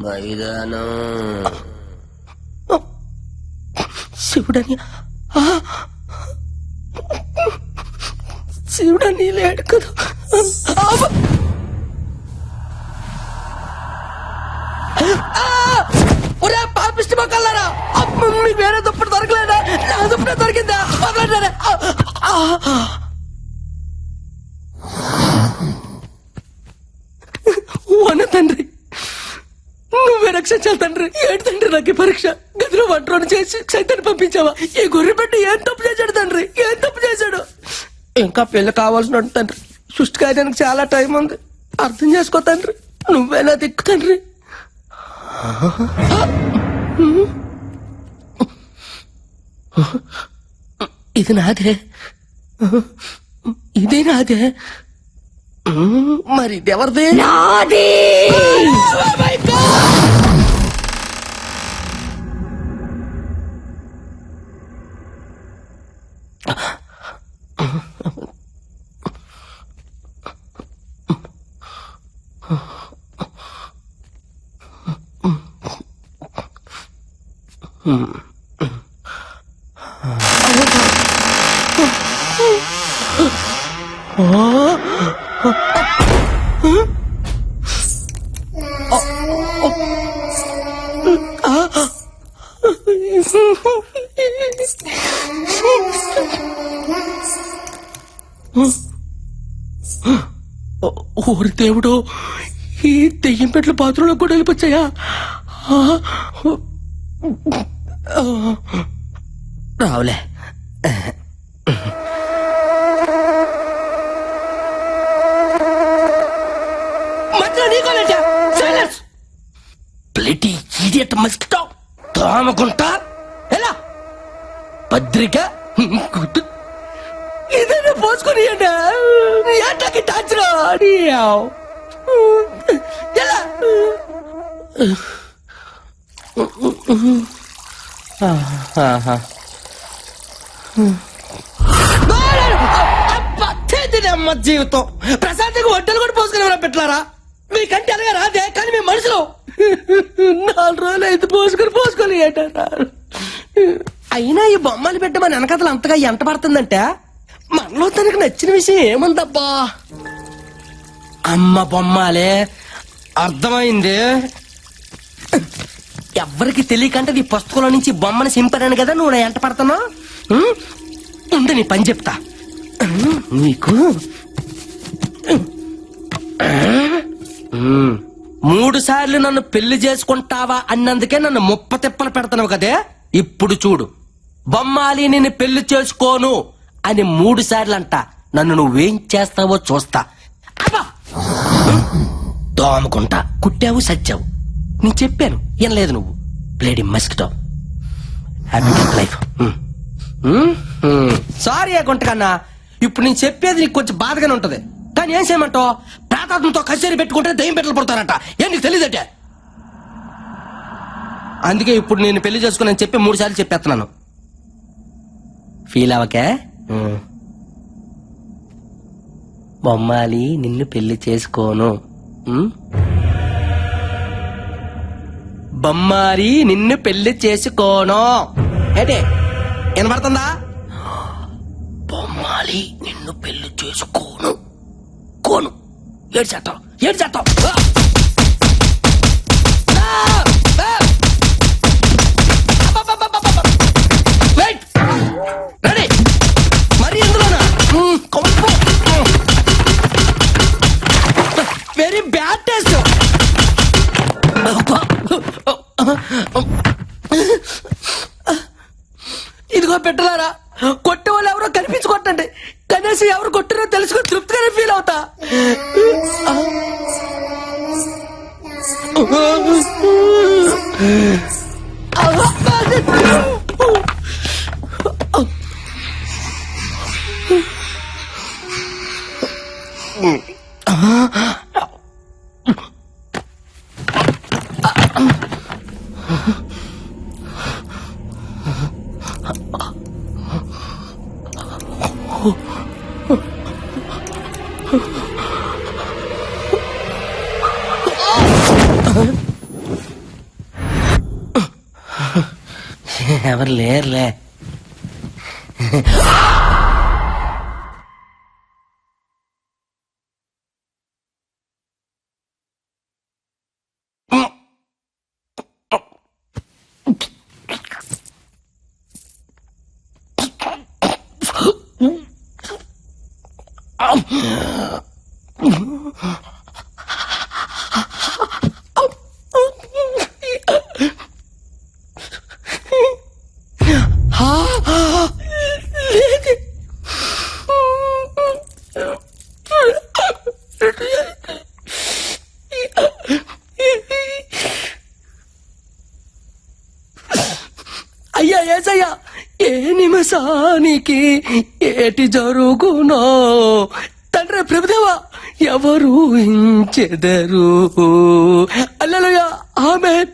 మైదానం శివుడని శివుడని లేడు కదా. ఒరే పాపిష్టి మొక్కలారా, మీకు వేరే దుప్పటి దొరకలేదా? నా దుప్పటి దొరికిందా? వదలండి. వన తండ్రి, నువ్వే రక్షించాలి తండ్రి. ఏంటి తండ్రి నాకు ఈ పరీక్ష? గదిలో వంటలను చేసి సైతాన్ని పంపించావా? ఈ గొర్రె పెట్టి ఏం తప్పు చేశాడు తండ్రి? ఏం తప్పు చేశాడు? ఇంకా పెళ్లి కావాల్సిన తండ్రి. సృష్టి కార్యానికి చాలా టైం ఉంది. అర్థం చేసుకో తండ్రి. నువ్వేనా దిక్కు తండ్రి. ఇది నాదే, ఇదే నాదే, మరి ఇది ఎవరిదే? నాది. ఓరి దేవుడు, ఈ దెయ్యం పెట్ల బాత్రూంలో కూడా వెళ్ళిపోచ్చాయా? రావులే. ప్లేటీ ఇడియట్ మస్కిటో తామకుంటా ఎలా పత్రిక ఇదైనా పోసుకొని ఏటాకి టాచరా ఎలా అమ్మ జీవితం ప్రశాంతంగా వంటలు కూడా పోసుకుని పెట్టారా? మీకంటే అలాగే రాదే, కానీ మేము మనుషులు 4 రోజులు అయితే పోసుకొని ఏటారా? అయినా ఈ బొమ్మలు పెట్టమని వెనకథలు అంతగా ఎంట పడుతుందంటే మనలో తనకు నచ్చిన విషయం ఏముందబ్బా? అమ్మ బొమ్మాలే, అర్థమైంది. ఎవ్వరికి తెలియకంటే నీ పుస్తకంలో నుంచి బొమ్మను సింపాను కదా నువ్వు నా ఎంట పడుతున్నావు. ఉండు నీ పని చెప్తా. నీకు 3 సార్లు నన్ను పెళ్లి చేసుకుంటావా అన్నందుకే నన్ను 30 తిప్పలు పెడతావు కదే. ఇప్పుడు చూడు, బొమ్మాలి నిన్ను పెళ్లి చేసుకోను అని 3 సార్లు అంట. నన్ను నువ్వేం చేస్తావో చూస్తా. దోమకుంటా కుట్టావు సచ్చావు. నేను చెప్పాను ఏం నువ్వు ప్లేడి మస్కిటో. Happy life. సారీ గుంట కన్నా, ఇప్పుడు నేను చెప్పేది నీకు కొంచెం బాధగానే ఉంటది, కానీ ఏం చేయమంటావు? ప్రాతాత్మతో కచేరీ పెట్టుకుంటే దయ్యం పెట్టలు పడతారట. ఏం నీకు తెలియదటే? అందుకే ఇప్పుడు నేను పెళ్లి చేసుకుని చెప్పి 3 సార్లు చెప్పేస్తున్నాను. ఫీల్ అవకే. బొమ్మాలి నిన్ను పెళ్లి చేసుకోను. బొమ్మాలి నిన్ను పెళ్లి చేసుకోను. ఏంటి వినపడుతుందా? బొమ్మాలి నిన్ను పెళ్లి చేసుకోను. కోను ఏడు చేస్తావు. రెడీ మరి ఎందులోనా? Very bad taste. ఇదిగో పెట్టలారా, కొట్టే వాళ్ళు ఎవరో కనిపించుకోండి. కనీసం ఎవరు కొట్టారో తెలుసుకుని తృప్తిగానే ఫీల్ అవుతా. ఎవరు లేరులే. అయ్యా ఏసయ్యా, ఏ నిమిషం నిమిషానికి ఏటి జరుగునో తండ్రి ప్రభుదేవా ఎవరు హించెదరు. హల్లెలూయా, ఆమేన్.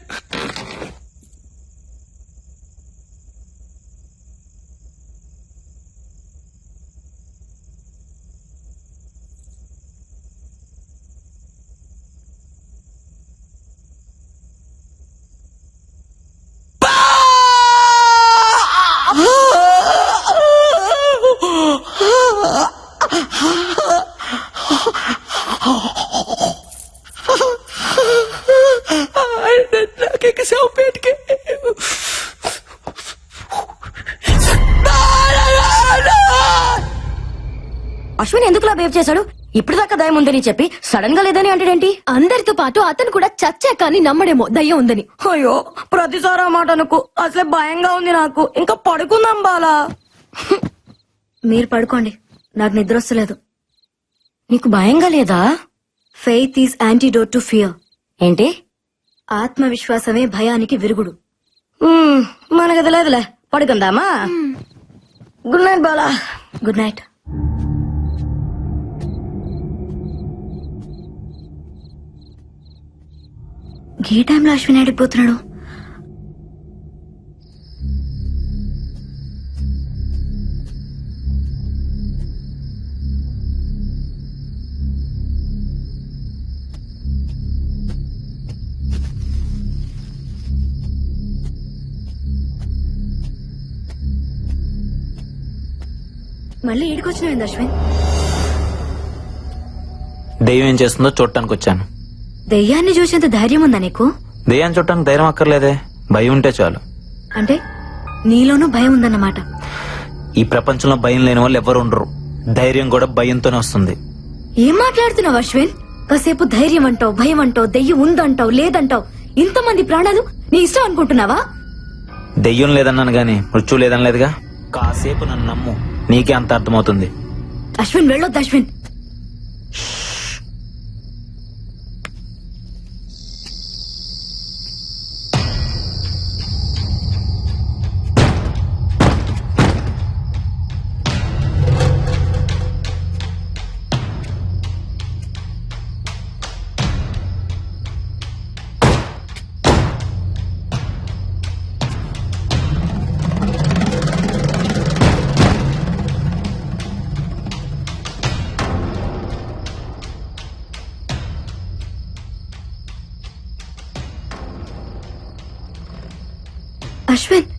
అశ్విన్ ఎందుకులా బిహేవ్ చేశాడు? ఇప్పుడు దాకా దయ్యం ఉందని చెప్పి సడన్ గా లేదని అంటాడేంటి? అందరితో పాటు అతను కూడా చచ్చా కానీ నమ్మడేమో దయ్యం ఉందని. అయ్యో ప్రతిసారి ఆ మాట అనుకో, అసలే భయంగా ఉంది నాకు. ఇంకా పడుకుందాం బాలా. మీరు పడుకోండి, నాకు నిద్ర వస్తలేదు. నీకు భయంగా లేదా? Faith is antidote to fear. ఏంటి? ఆత్మవిశ్వాసమే భయానికి విరుగుడు. మనకు తెలియదులే, పడుకుందామా? Good night Bala. Good night. ఈ టైంలో అశ్విన్ ఆడిపోతున్నాడు. మళ్ళీ ఈడికొచ్చినావు అశ్విన్? దెయ్యం ఏం చేస్తుందో చూడటానికి వచ్చాను. దెయ్యాన్ని చూసేంత ధైర్యం ఉందా నీకు? దెయ్యాన్ని చూడటానికి ధైర్యం అక్కర్లేదే, భయం ఉంటే చాలు. అంటే నీలోనూ భయం ఉందన్నమాట. ఈ ప్రపంచంలో భయం లేని వాళ్ళు ఎవరు ఉండరు. ధైర్యం కూడా భయంతోనే వస్తుంది. ఏం మాట్లాడుతున్నావు అశ్విన్? కాసేపు ధైర్యం అంటావు, భయం అంటావు, దెయ్యం ఉందంటావు, లేదంటావు. ఇంతమంది ప్రాణాలు నీ ఇష్టం అనుకుంటున్నావా? దెయ్యం లేదన్నాను గాని మృత్యు లేదనలేదుగా. కాసేపు నన్ను నమ్ము, నీకే అంత అర్థమవుతుంది. అశ్విన్ వెళ్ళొద్దు అశ్విన్. అశ్విన్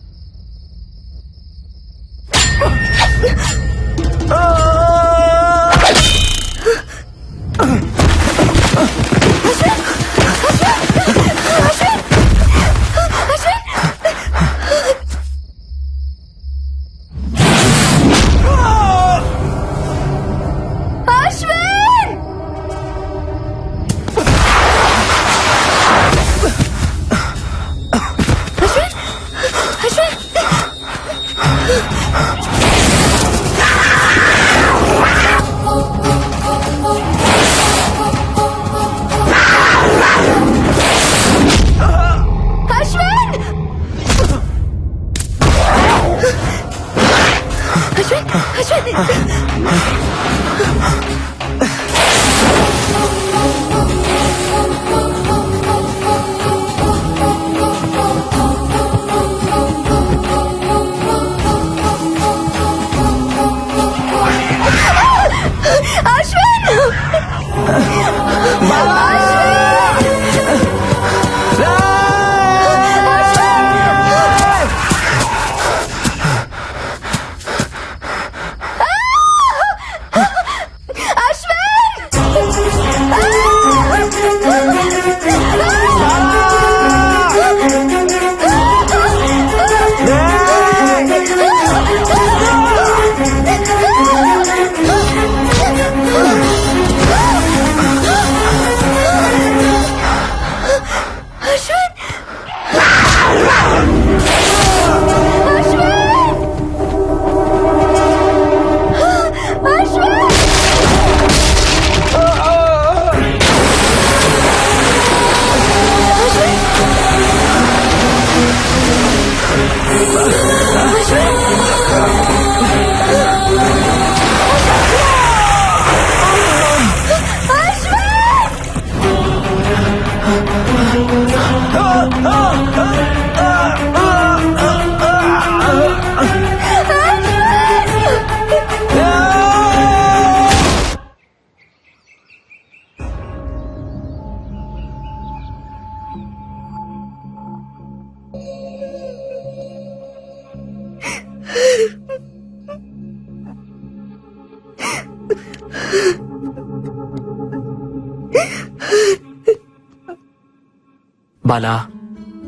బాలా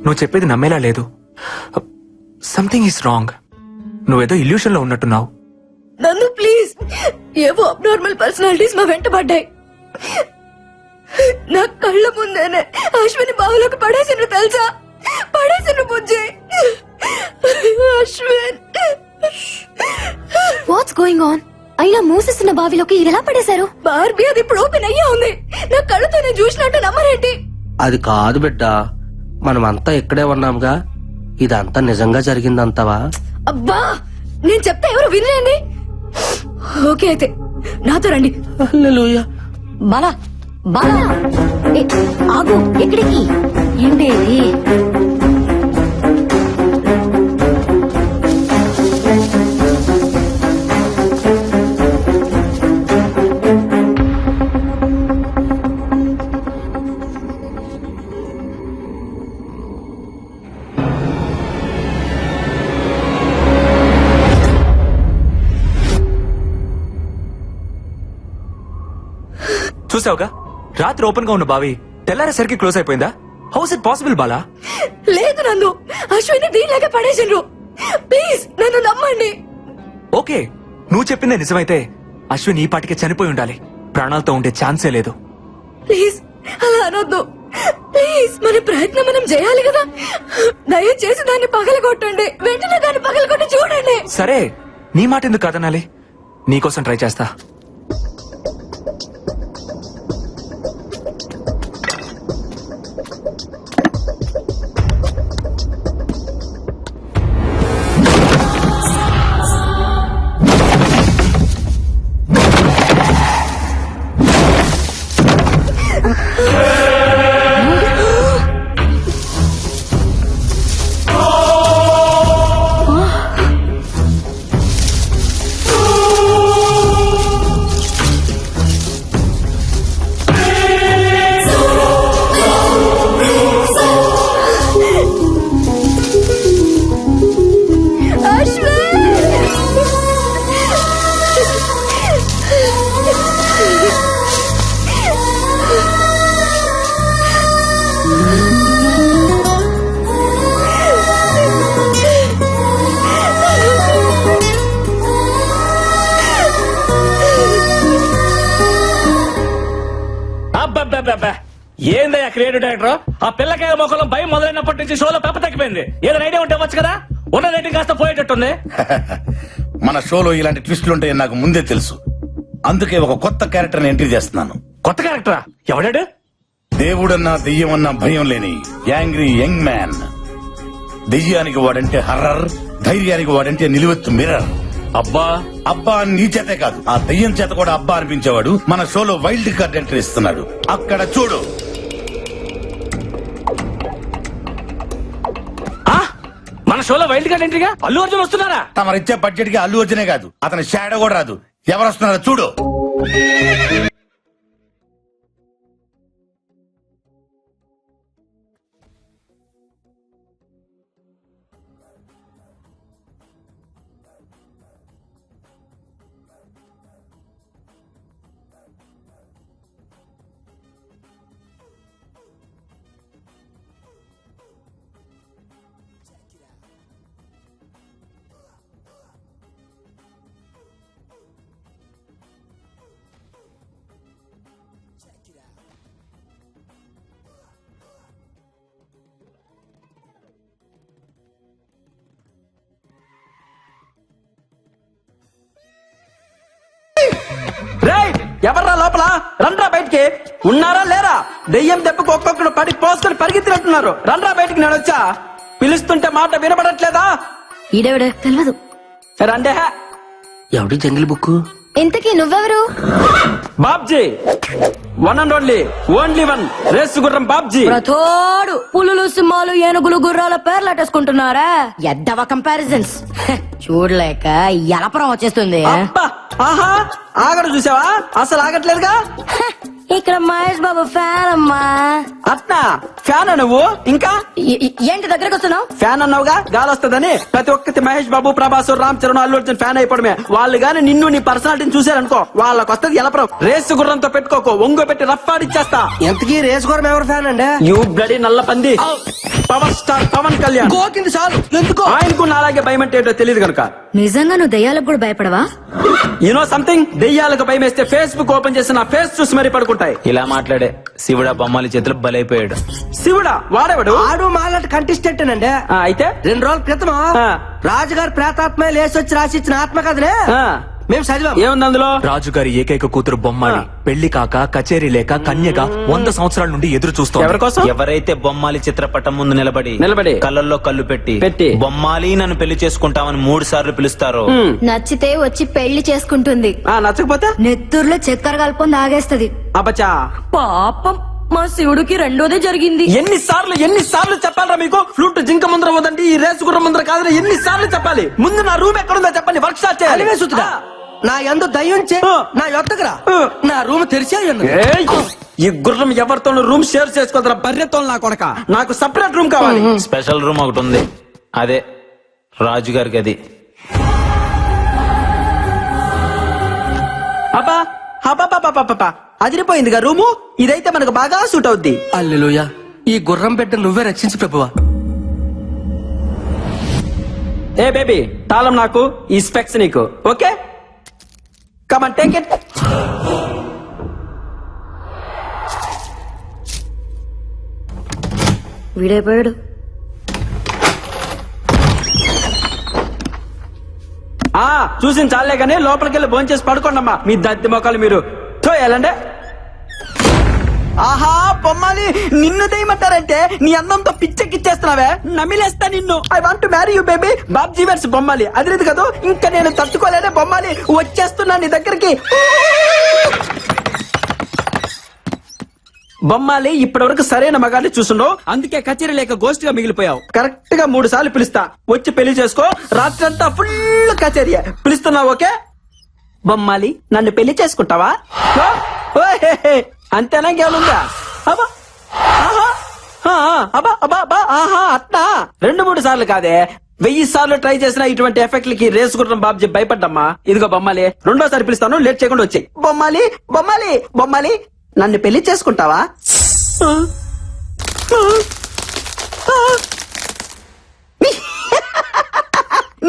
నువ్వు చెప్పేది నమ్మేలా లేదు. Something is wrong. నువ్వేదో ఇల్యూషన్ లో ఉన్నట్టున్నావు. నన్ను ప్లీజ్, ఏవో అబ్నార్మల్ పర్సనాలిటీస్ మా వెంట పడ్డాయి. నా కళ్ళ ముందేనే అశ్విని బావులోకి పడేసిన తెలుసా, పడేసిన బుజ్జి. Ashwin, what's going on? అయినా మూసేస్తున్న బావిలోకి ఇలా పడేశారు. బార్బీ అది ఇప్పుడు ఓపెన్ అయ్యా ఉంది. నా కళ్ళతో నేను చూసినట్టు నమ్మరేంటి? అది కాదు బిడ్డ, మనమంతా ఇక్కడే ఉన్నాంగా. ఇదంతా నిజంగా జరిగిందంతవా? అబ్బా, నేను చెప్తే ఎవరు వినలేండి. ఓకే అయితే నాతో రండి. హల్లెలూయా. బాలా బాలా, ఆగు. ఎక్కడికి? ఏంటేది? చూసావుగా, రాత్రి ఓపెన్ గా ఉన్న బావి తెల్లారేసరికి క్లోజ్ అయిపోయిందా? House it possible Bala? లేదు నన్ను అశ్విని దీనిలాగా పడేసిండ్రు. ప్లీజ్ నన్ను నమ్మండి. ఓకే, నువ్వు చెప్పిందే నిజమైతే అశ్విన్ ఈ పాటికే చనిపోయి ఉండాలి. ప్రాణాలతో ఉండే ఛాన్సే లేదు. ప్లీజ్ అలా అనొద్దు. ప్లీజ్, మన ప్రయత్నం మనం చేయాలి కదా. దయచేసి దాన్ని పగలగొట్టండి. వెంటనే దాన్ని పగలగొట్టి చూడండి. సరే, నీ మాట ఎందుకు కాదనాలి? నీకోసం ట్రై చేస్తా. అబ్బబ్బబ్బబ్బా, ఏందయ్యా క్రియేటివ్ డైరెక్టర్? ఆ పిల్లకాయ మొక్కలో భయం మొదలైనప్పటి నుంచి షోలో పెప్ప తగ్గిపోయింది. ఏదైనా ఐడియా ఉంటే వచ్చు కదా. ఉన్న రేటింగ్ కాస్త పోయేటట్టుంది. మన షోలో ఇలాంటి ట్విస్టులు ఉంటాయని నాకు ముందే తెలుసు. అందుకే ఒక కొత్త క్యారెక్టర్ ఎంట్రీ చేస్తున్నాను. కొత్త క్యారెక్టరా? ఎవడాడు? దేవుడన్నా దెయ్యమన్నా భయం లేని యాంగ్రీ యంగ్ మ్యాన్. దెయ్యానికి వాడంటే హర్రర్, ధైర్యానికి వాడంటే నిలువెత్తు మిర్రర్. అబ్బా అబ్బా అని నీ చేతే కాదు, ఆ దెయ్యం చేత కూడా అబ్బా అనిపించేవాడు మన షోలో వైల్డ్ కార్డ్ ఎంట్రీ ఇస్తున్నాడు. అక్కడ చూడు. మన షోలో వైల్డ్ కార్డ్ ఎంట్రీగా అల్లు అర్జున్ వస్తున్నారా? తమరిచ్చే బడ్జెట్ కి అల్లు అర్జునే కాదు, అతని షాడో కూడా రాదు. ఎవరు వస్తున్నారో చూడు. ఎవర్రా లోపల? రండ్రా బయటికి. ఉన్నారా లేరా? దెయ్యం దెబ్బకు ఒక్కొక్కడు పడి పోసుకొని పరిగెత్తినట్టున్నారు. రండ్రా బయటికి. నేను వచ్చా పిలుస్తుంటే మాట వినపడట్లేదా? ఈడెవడ తెలియదు. రండే. ఎవడి జంగిల్ బుక్? ఇంతకీ నువ్వెవరు? Babji, one and only one race గుర్రం బాబ్జీ. ప్రతోడు పులులు, సింహాలు, ఏనుగులు, గుర్రాల పేర్లు అట్టేసుకుంటున్నారా? ఎద్దవ కంపారిజన్స్ చూడలేక ఎలపరం వచ్చేస్తుంది. అబ్బా, ఆహా, ఆగడు చూసావా? అసలు ఆగట్లేదుగా. ఇక్కడ మహేష్ బాబు ఫ్యాన్ అమ్మా. అట్నా ఫ్యాన్ నువ్వు ఇంకా ఏంటి దగ్గరకు వస్తున్నావు? ఫ్యాన్ అన్నావుగా గాలి వస్తుందని ప్రతి ఒక్కటి మహేష్ బాబు ప్రభాస్ రామ్ చరణ్ అల్లు అర్జున్ ఫ్యాన్ అయిపోవడమే. వాళ్ళు గాని నిన్ను నీ పర్సనాలిటీని చూసారనుకో వాళ్ళకి వస్తుంది ఎలపరం. రేసు గుర్రంతో పెట్టుకోకు, ఒంగో పెట్టి రఫ్ ఆడిచ్చేస్తా. ఎంతకీ రేస్ గుర్రం ఎవరు ఫ్యాన్ అండి? యూ బ్లడీ నల్ల పంది. Power star Pawan Kalyan. గోకింది చాలు, ఎందుకో ఆయనకు అలాగే భయం అంటే ఏంటో తెలియదు కనుక. నిజంగా నువ్వు దయ్యాలకు కూడా భయపడవా? యూనో సంథింగ్, దెయ్యాలకు భయం వేస్తే ఫేస్బుక్ ఓపెన్ చేసి నా ఫేస్ చూసి మరీ పడుకుంటాయి. ఇలా మాట్లాడే శివుడా బొమ్మాలి చేతులు బలైపోయాడు. శివుడా వాడేవాడు? ఆడు మాలాంటి కంటెస్టెంట్ అండి. అయితే 2 రోజుల క్రితం రాజుగారు ప్రేతాత్మ లేసొచ్చి రాసిచ్చిన ఆత్మకథనే మేము చదివాం. ఏముంది అందులో? రాజుగారి ఏకైక కూతురు బొమ్మాలి పెళ్లి కాక కచేరీ లేక కన్యగా 100 సంవత్సరాల నుండి ఎదురు చూస్తోంది. ఎవరి కోసం? ఎవరైతే బొమ్మాలి చిత్రపటం ముందు నిలబడి కళ్ళల్లో కళ్ళు పెట్టి బొమ్మాలి నన్ను పెళ్లి చేసుకుంటామని 3 సార్లు పిలుస్తారో నచ్చితే వచ్చి పెళ్లి చేసుకుంటుంది. నచ్చకపోతే నెత్తూరులో చక్కెర కలుపుకొని తాగేస్తది. అబ్బచ్చా, పాపం మా శివుడికి రెండోదే జరిగింది. ఎన్నిసార్లు చెప్పాలరా మీకు? ఫ్లూట్ జింక ముందర వదండి, ఈ రేసు గుర్రం ముందర కాదని ఎన్నిసార్లు చెప్పాలి? ముందు నా రూమ్ ఎక్కడుందో చెప్పండి, వర్క్ షాప్ చేయాలి. అలివేసుతుడా నా యందు దయ్యం నా యొత్తకురా నా రూమ్ తెరిచే ఉన్నది. ఏయ్! ఈ గుర్రం ఎవరితోనూ రూమ్ షేర్ చేసుకోదరా బర్రెతో నా కొడక. నాకు సపరేట్ రూమ్ కావాలి. స్పెషల్ రూమ్ ఒకటి ఉంది, అదే రాజుగారి గది. అబ్బా అబ్బా అదిరిపోయిందిగా రూము. ఇదైతే మనకు బాగా సూట్ అవుద్ది. అల్లెలుయా, ఈ గుర్రం బిడ్డ నువ్వే రక్షించు ప్రభువా. ఏ బేబీ, తాళం నాకు, ఈ స్పెక్స్ నీకు. Okay, come on take it. వీడైపోయాడు. చూసిన చాలే గానీ లోపలికి వెళ్ళి భోంచేసి పడుకోండమ్మా. మీ దత్తి మొక్కలు మీరు వెళ్ళండి. ఆహా బొమ్మాలి, నిన్ను దయమంటారంటే నీ అందంతో పిచ్చెక్కిచ్చేస్తున్నావే, నమిలేస్తా నిన్ను. I want to marry you baby. బాబ్జీ వర్స్ బొమ్మాలి, అది లేదు కదా. ఇంకా నేను తట్టుకోలేనే బొమ్మాలి, వచ్చేస్తున్నా నీ దగ్గరికి. బొమ్మాలి, ఇప్పటి వరకు సరైన మగాన్ని చూసుండవు, అందుకే కచేరీ లేక గోస్ట్ గా మిగిలిపోయావు. కరెక్ట్ గా 3 సార్లు పిలుస్తా, వచ్చి పెళ్లి చేసుకో. రాత్రంతా ఫుల్ కచేరీ. పిలుస్తున్నావు ఓకే? బొమ్మాలి, నన్ను పెళ్లి చేసుకుంటావా? అంతేనా, ఇంకేముందా? అబ్బా అట్నా 2-3 సార్లు కాదే, 1000 సార్లు ట్రై చేసినా ఇటువంటి ఎఫెక్ట్లకి రేసు గుర్రం బాబ్జీ భయపడ్డమ్మా. ఇదిగో బొమ్మాలి, 2వ సారి పిలుస్తాను, లేట్ చేయకుండా వచ్చాయి. బొమ్మాలి బొమ్మాలి బొమ్మాలి, నన్ను పెళ్లి చేసుకుంటావా?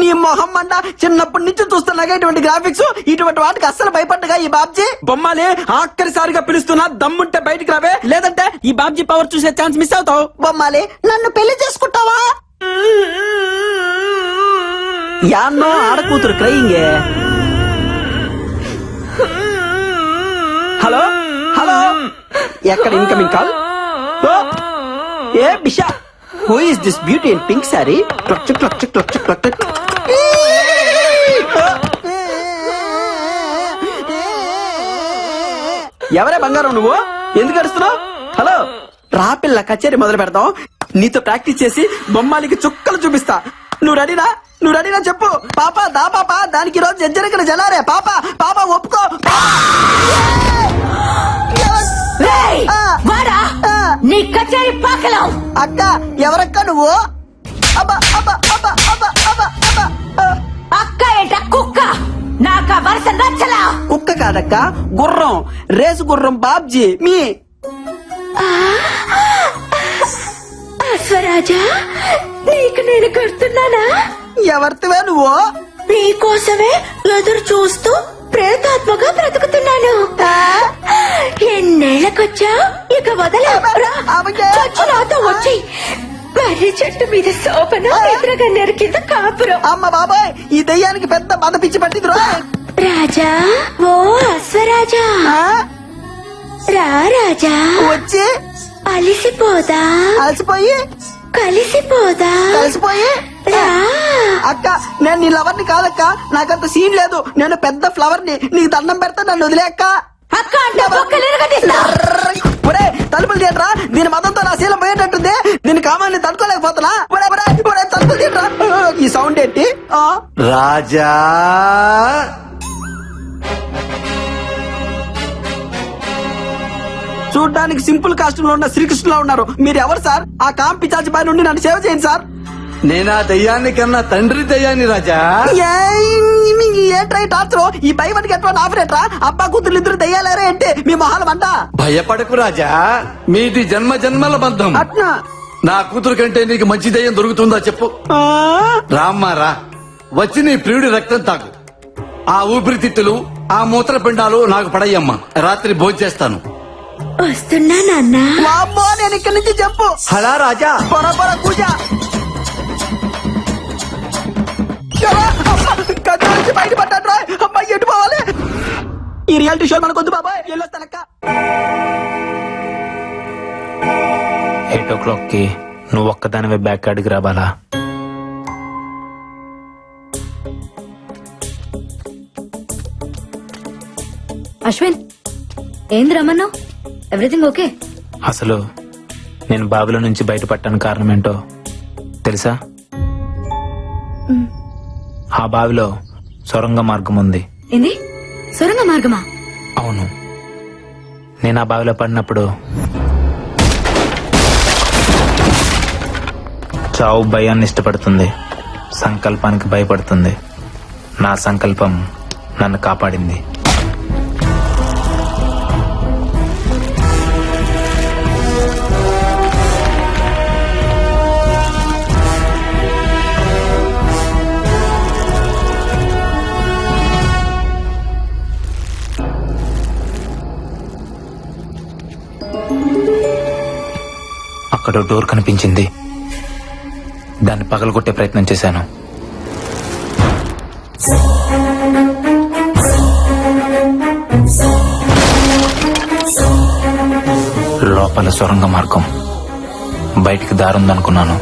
నీ మొహం అంట, చిన్నప్పటి నుంచి చూస్తున్నాగా ఇటువంటి గ్రాఫిక్స్, ఇటువంటి వాటికి అస్సలు భయపడ్డగా ఈ బాబ్జీ. బొమ్మాలి, ఆఖరిసారిగా పిలుస్తున్నా, దమ్ముంటే బయటికి రావే, లేదంటే ఈ బాబ్జీ పవర్ చూసే ఛాన్స్ మిస్ అవుతావు. బొమ్మాలి, నన్ను పెళ్లి చేసుకుంటావా? యాన్నో ఆడకూతురు క్రయింగే. హలో హలో, ఎక్కడ incoming call? A Bisha, who is this beauty in pink sorry? Clutch clutch clutch clutch. ఎవరే బంగారం నువ్వు? ఎందుకు అడుస్తున్నావు? హలో రా పిల్ల, కచేరీ మొదలు పెడతాం. నీతో ప్రాక్టీస్ చేసి బొమ్మాలికి చుక్కలు చూపిస్తా. నువ్వు రెడీనా చెప్పు. పాప దా పాప, దానికి రోజు జజ్జరకన జలారే. పాప పాప ఒప్పుకో. నీ కచేరీ పాకలం. అక్క ఎవరక్క నువ్వు? అక్క ఏంట కుక్క? నాకా వరుస నచ్చలా. కుక్క కాదక్క, గుర్రం, రేసు గుర్రం బాబ్జీ. మీ అశ్వరాజా, నీకు నేను కడుతున్నానా? ఎవరితివే నువ్వు? నీకోసమే ఎదురు చూస్తూ ప్రేతాత్మగా బ్రతుకుతున్నాను. ఎన్నేళ్లకొచ్చా, ఇక వదలా. చచ్చు నాతో వచ్చి మర్రి చెట్టు మీద శోభన, ఎదురుగా కింద కాపురం. అమ్మ బాబాయ్, ఈ దెయ్యానికి పెద్ద బాధ పిచ్చి పట్టింది. రాజా, ఓ అశ్వరాజా, రా రాజా, వచ్చి అలిసిపోదా? అలసిపోయి కలిసిపోయి రా. అక్క, నేను నీ లవర్ ని కాదక్క, నాకంత సీన్ లేదు. నేను పెద్ద ఫ్లవర్ ని, నీకు దండం పెడతా, నన్ను వదిలే అక్క. అక్క అంటే ఒరే తలుపులు తీయట్రా, దీని మతంతో నా శీలం పోయేటట్టుంది. దీని కామాన్ని తట్టుకోలేకపోతున్నా. తలుపులు తీయట్రా. ఈ సౌండ్ ఏంటి? రాజా చూడ్డానికి సింపుల్ కాస్ట్యూమ్ లో ఉన్న శ్రీకృష్ణులా ఉన్నారు. మీరు ఎవరు సార్? ఆ కాం పిచాచి పై నుండి నన్ను సేవ చేయండి సార్. నేనా దయ్యాన్ని కన్నా తండ్రి దయ్యాన్ని రాజా. ఏంట్రై టార్చర్? ఈ పై వన్కి ఎటువంటి ఆఫరేట్రా? అబ్బా కూతురు ఇద్దరు దయ్యాలేరే అంటే మీ మొహాల మంట. భయపడకు రాజా, మీది జన్మ జన్మల బంధం. అట్నా? నా కూతురు కంటే నీకు మంచి దయ్యం దొరుకుతుందా చెప్పు. రామ్మా రా, వచ్చి నీ ప్రియుడి రక్తం తాగు. ఆ ఊపిరితిత్తులు, ఆ మూత్రపిండాలు నాకు పడయ్యమ్మా. రాత్రి భోంచేస్తాను. వస్తున్నా నాన్న. వామ్మో, నేను ఇక్కడి నుంచి చెప్పు. హలా రాజా. పొర పొర పూజ. నుంచి బయట పడ్డా. అమ్మాయి ఎటు పోవాలి? ఈ రియాలిటీ షో మనకొద్దు బాబాయ్, వెళ్ళొస్తానక్క. 8 o'clock కి నువ్వు ఒక్కదానివే బ్యాక్ అడిగి రావాలా? అశ్విన్, ఏంది రమ్మన్నావు? Everything okay? అసలు నేను బావిలో నుంచి బయటపడటానికి కారణం ఏంటో తెలుసా? ఆ బావిలో సొరంగ మార్గం ఉంది. ఏంది? సొరంగ మార్గమా? అవును, నేను ఆ బావిలో పడినప్పుడు చావు భయాన్ని ఇష్టపడుతుంది, సంకల్పానికి భయపడుతుంది. నా సంకల్పం నన్ను కాపాడింది. అక్కడ డోర్ కనిపించింది. దాన్ని పగలగొట్టే ప్రయత్నం చేశాను. లోపల సొరంగ మార్గం, బయటికి దారుందనుకున్నాను.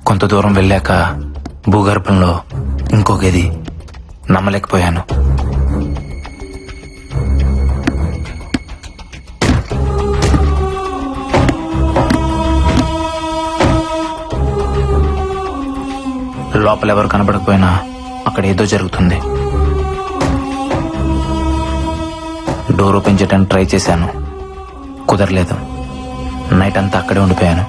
కొంత దూరం వెళ్ళాక భూగర్భంలో ఇంకో గది. నమ్మలేకపోయాను. లోపల ఎవరు కనబడకపోయినా అక్కడ ఏదో జరుగుతుంది. డోర్ ఓపెన్ చేయడానికి ట్రై చేశాను, కుదరలేదు. నైట్ అంతా అక్కడే ఉండిపోయాను.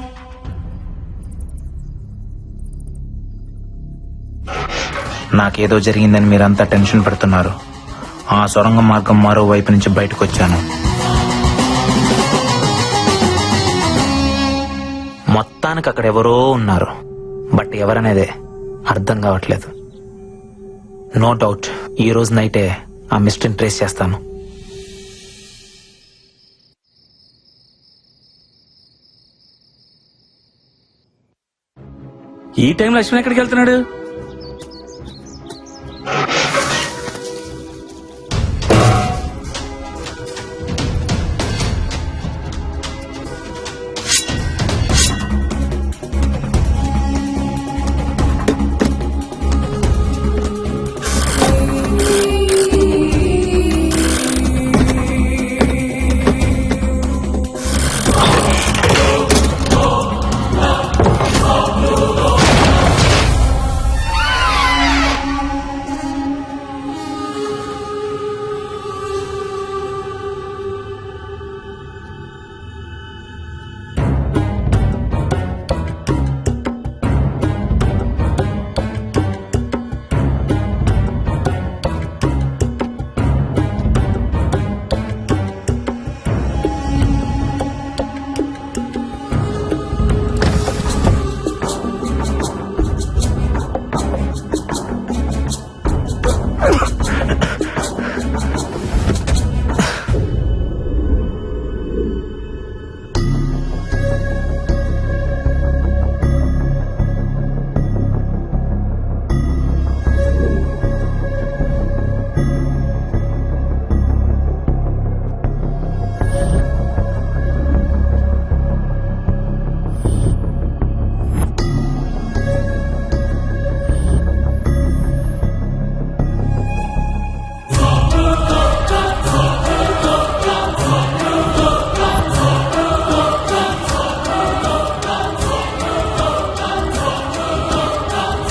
నాకేదో జరిగిందని మీరంతా టెన్షన్ పెడుతున్నారు. ఆ సొరంగ మార్గం మరో వైపు నుంచి బయటకు వచ్చాను. మొత్తానికి అక్కడ ఎవరో ఉన్నారు, బట్ ఎవరనేదే అర్థం కావట్లేదు. నో డౌట్ ఈ రోజు నైటే ఆ మిస్టరీని ట్రేస్ చేస్తాను. ఈ టైం లక్ష్మణ్ ఎక్కడికి వెళ్తున్నాడు?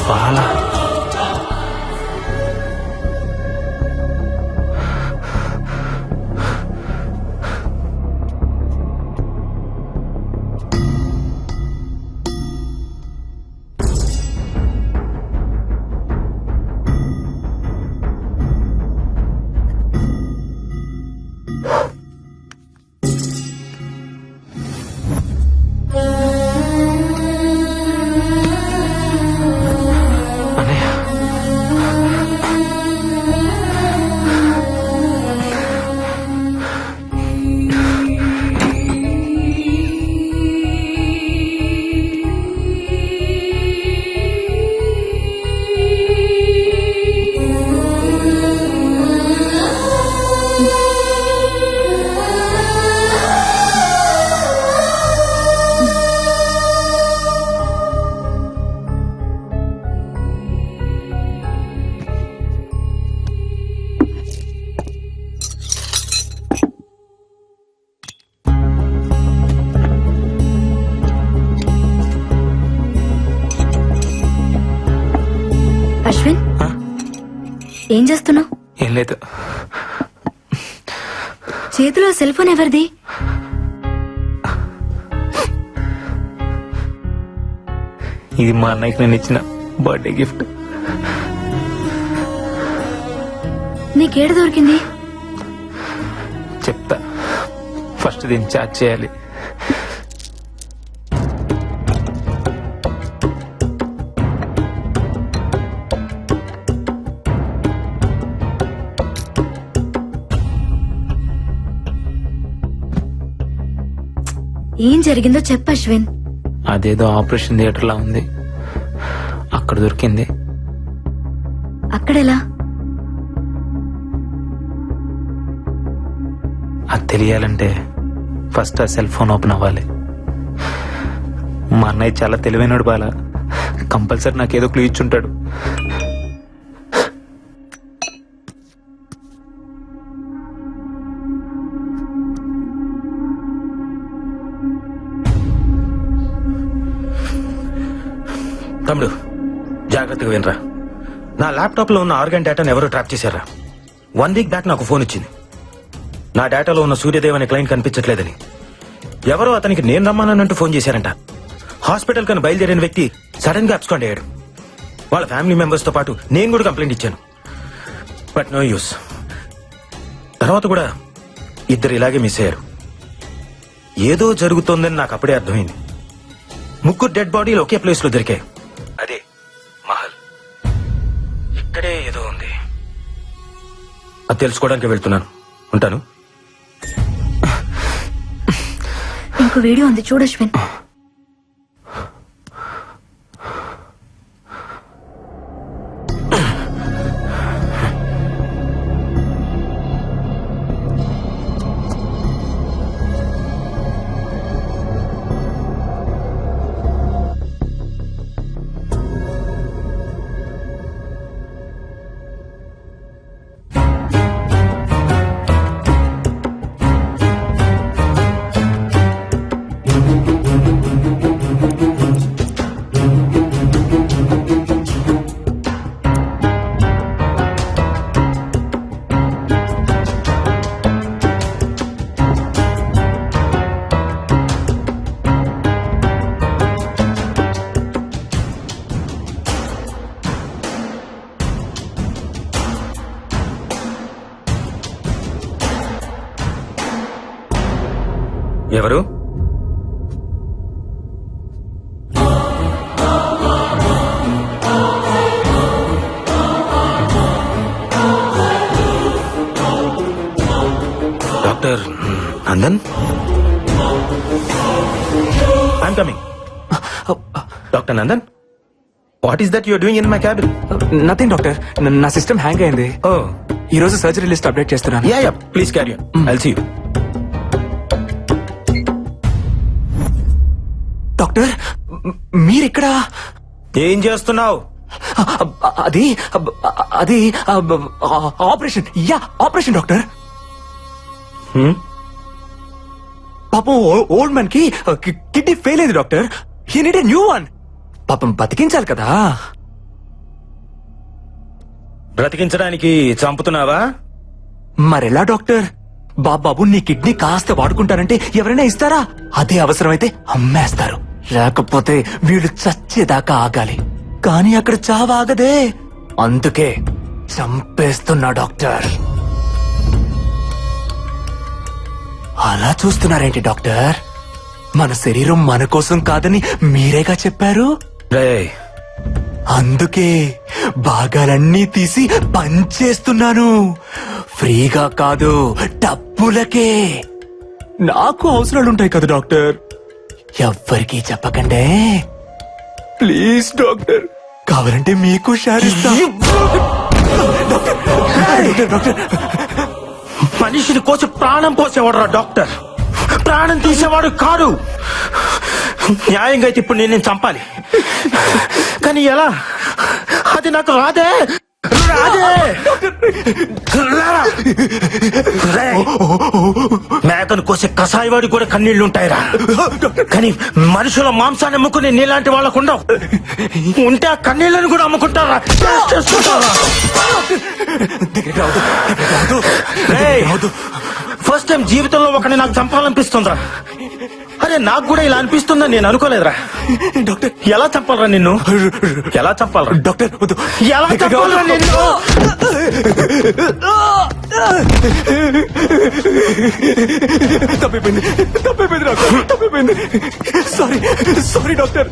బాలా అశ్విన్ ఏం చేస్తున్నావు? ఏం లేదు. చేతిలో సెల్ ఫోన్ ఎవరిది? ఇది మా అన్నయ్యకి నేను ఇచ్చిన బర్త్డే గిఫ్ట్. నీకేడ దొరికింది? చెప్తా, ఫస్ట్ దీన్ని చార్జ్ చేయాలి. ఏం జరిగిందో చెప్పు అశ్విన్. అదేదో ఆపరేషన్ థియేటర్ లా ఉంది, అక్కడ దొరికింది. అక్కడెలా? అది తెలియాలంటే ఫస్ట్ ఆ సెల్ ఫోన్ ఓపెన్ అవ్వాలి. మా అన్నయ్య చాలా తెలివైనడు బాలా, కంపల్సరీ నాకేదో క్లూ ఇచ్చుంటాడు. తమ్ముడు, జాగ్రత్తగా వినరా. నా ల్యాప్టాప్ లో ఉన్న ఆర్గన్ డేటాను ఎవరో ట్రాప్ చేశారా? 1 వీక్ బ్యాక్ నాకు ఫోన్ వచ్చింది. నా డేటాలో ఉన్న సూర్యదేవ్ అనే క్లయింట్ కనిపించట్లేదని ఎవరో అతనికి నేను రమ్మానంటూ ఫోన్ చేశారంట. హాస్పిటల్ కని బయలుదేరిన వ్యక్తి సడన్ గా అబ్స్కాండ్ అయ్యాడు. వాళ్ళ ఫ్యామిలీ మెంబర్స్ తో పాటు నేను కూడా కంప్లైంట్ ఇచ్చాను, బట్ నో యూస్. తర్వాత కూడా ఇద్దరు ఇలాగే మిస్ అయ్యారు. ఏదో జరుగుతోందని నాకు అప్పుడే అర్థమైంది. 3 డెడ్ బాడీలు ఒకే ప్లేస్ లో దొరికాయి. అదే మహల్. ఇక్కడే ఏదో ఉంది, అది తెలుసుకోవడానికి వెళ్తున్నాను. ఉంటాను. ఇంకో వీడియో ఉంది చూడు అశ్విన్. ఎవరు? Doctor Nandan? I'm coming. Doctor Nandan, what is that you're doing in my cabin? Nothing doctor, నా సిస్టమ్ హ్యాంగ్ అయింది. ఓ, ఈ రోజు సర్జరీ లిస్ట్ అప్డేట్ చేస్తున్నాను. Yeah yeah, please carry on. I'll see you. Doctor, మీరిక్కడ ఏం చేస్తున్నావు? అది అది ఆపరేషన్. Yeah, operation doctor. పాపం ఓల్డ్ మ్యాన్ కి కిడ్నీ ఫెయిల్ అయింది doctor. He need a new one. పాపం బతికించాలి కదా. బ్రతికించడానికి చంపుతున్నావా? మరెలా డాక్టర్? బాబాబు నీ కిడ్నీ కాస్త వాడుకుంటానంటే ఎవరైనా ఇస్తారా? అదే అవసరమైతే అమ్మేస్తారు. లేకపోతే వీళ్ళు చచ్చేదాకా ఆగాలి. కానీ అక్కడ చావాగదే. అందుకే చంపేస్తున్నా డాక్టర్. అలా చూస్తున్నారేంటి డాక్టర్? మన శరీరం మన కోసం కాదని మీరేగా చెప్పారు. రేయ్, అందుకే భాగాలన్నీ తీసి పంచేస్తున్నాను. ఫ్రీగా కాదు, డబ్బులకే. నాకు అవసరాలుంటాయి కదా డాక్టర్. ఎవ్వరికీ చెప్పకండే ప్లీజ్ డాక్టర్. కావాలంటే మీకు షేర్ ఇస్తా. డాక్టర్, మనిషిని కోసి ప్రాణం పోసేవాడు రా డాక్టర్, ప్రాణం తీసేవాడు కాడు. న్యాయంగా అయితే ఇప్పుడు నేను చంపాలి, కానీ ఎలా? అది నాకు రాదే. మేకను కోసే కసాయివాడి కూడా కన్నీళ్లుంటాయిరా, కానీ మనుషుల మాంసాన్ని అమ్ముకునే నీలాంటి వాళ్ళకు ఉండవు. ఉంటే ఆ కన్నీళ్లను కూడా అమ్ముకుంటారా? ఫస్ట్ టైం జీవితంలో ఒకటి నాకు చంపాలనిపిస్తుందా? అరే నాకు కూడా ఇలా అనిపిస్తుందని నేను అనుకోలేదురా. డాక్టర్ ఎలా చంపాలరా నిన్ను? ఎలా చంపాలరా డాక్టర్ వద్దు. ఎలా చంపాలరా నిన్ను? తప్పిపోయింది డాక్టర్, తప్పిపోయింది. Sorry doctor.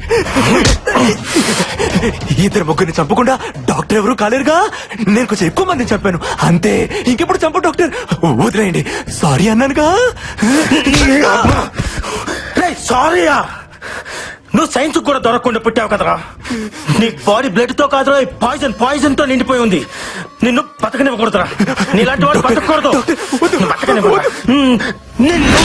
ఇద్దరు ముగ్గురిని చంపకుండా డాక్టర్ ఎవరు కాలేరుగా. నేను కొంచెం ఎక్కువ మందిని చంపాను అంతే. ఇంకెప్పుడు చంపు డాక్టర్, వదిలేయండి. సారీ అన్నానుగా. సారీయా? నువ్వు సైన్స్ కూడా దొరకకుండా పుట్టావు కదరా. నీ బాడీ బ్లడ్ తో కాదురా, పాయిజన్ తో నిండిపోయి ఉంది. నిన్ను బతకనివ్వకూడదురా. నీలాంటి వాడు బతకూడదు. బతకనివ్వకూడదు. నిన్ను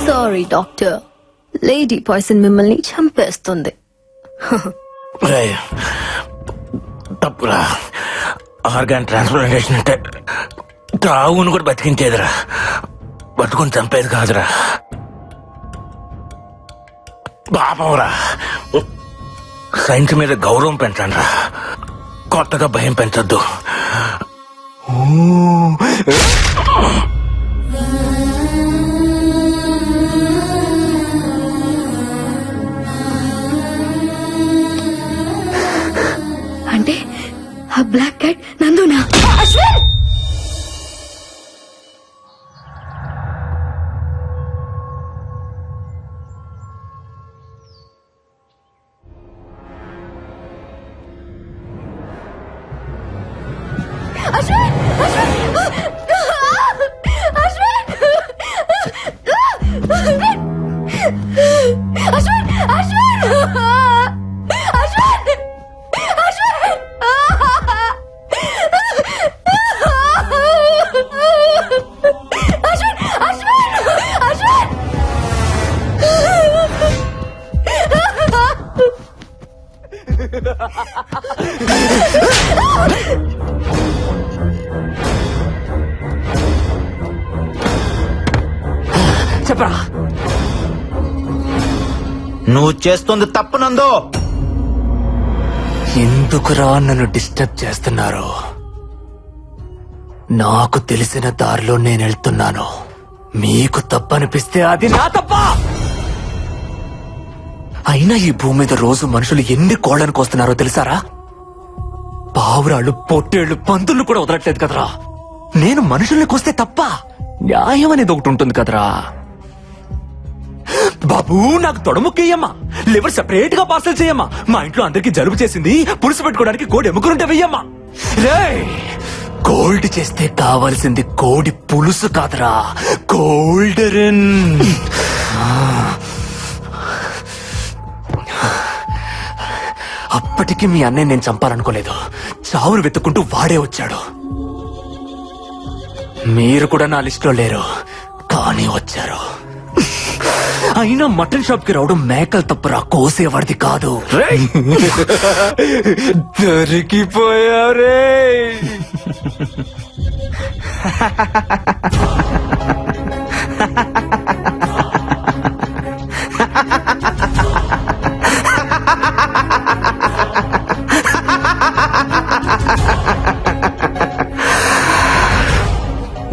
సారీ డాక్టర్, లేడీ పాయిజన్ మిమ్మల్ని చంపేస్తుంది. రేయ్, తప్పురా. ఆర్గాన్ ట్రాన్స్ప్లాంటేషన్ అంటే తావును కూడా బతికించేదిరా, బతుకుని చంపేది కాదురా. పాపంరా. సైన్స్ మీద గౌరవం పెంచండి రా, కొత్తగా భయం పెంచొద్దు. అంటే ఆ బ్లాక్ క్యాట్ నందునా? అశ్విన్! అశ్విన్! అశ్విన్! అశ్విన్! చెప్పరా? నువ్వు చేస్తుంది తప్పు నందో. ఎందుకురా నన్ను డిస్టర్బ్ చేస్తున్నారు? నాకు తెలిసిన దారిలో నేను వెళ్తున్నాను. మీకు తప్పనిపిస్తే అది నా తప్ప. అయినా ఈ భూమి మీద రోజు మనుషులు ఎన్ని కోళ్లను కోస్తున్నారో తెలుసారా? పావురాళ్ళు, పొట్టేళ్లు, పందులు కూడా వదలట్లేదు కదరా. నేను మనుషుల్ని కోస్తే తప్ప న్యాయం అనేది ఒకటి ఉంటుంది కదరా. బాబు నాకు తొడముక్కయ్యమ్మా, లివర్ సెపరేట్ గా పార్సల్ చేయమ్మా. మా ఇంట్లో అందరికి జలుబు చేసింది, పులుసు పెట్టుకోవడానికి కోడి ఎముకలుంటే వెయ్యమ్మా. రేయ్, కోల్డ్ చేస్తే కావాల్సింది కోడి పులుసు కాదురా, కోల్డరన్. అప్పటికి మీ అన్నయ్య నేను చంపాలనుకోలేదు. చావును వెతుక్కుంటూ వాడే వచ్చాడు. మీరు కూడా నా లిస్టులో లేరు, కానీ వచ్చారు. అయినా మటన్ షాప్ కి రావడం మేకలు తప్పరా, కోసేవాడిది కాదు. దొరికిపోయారే.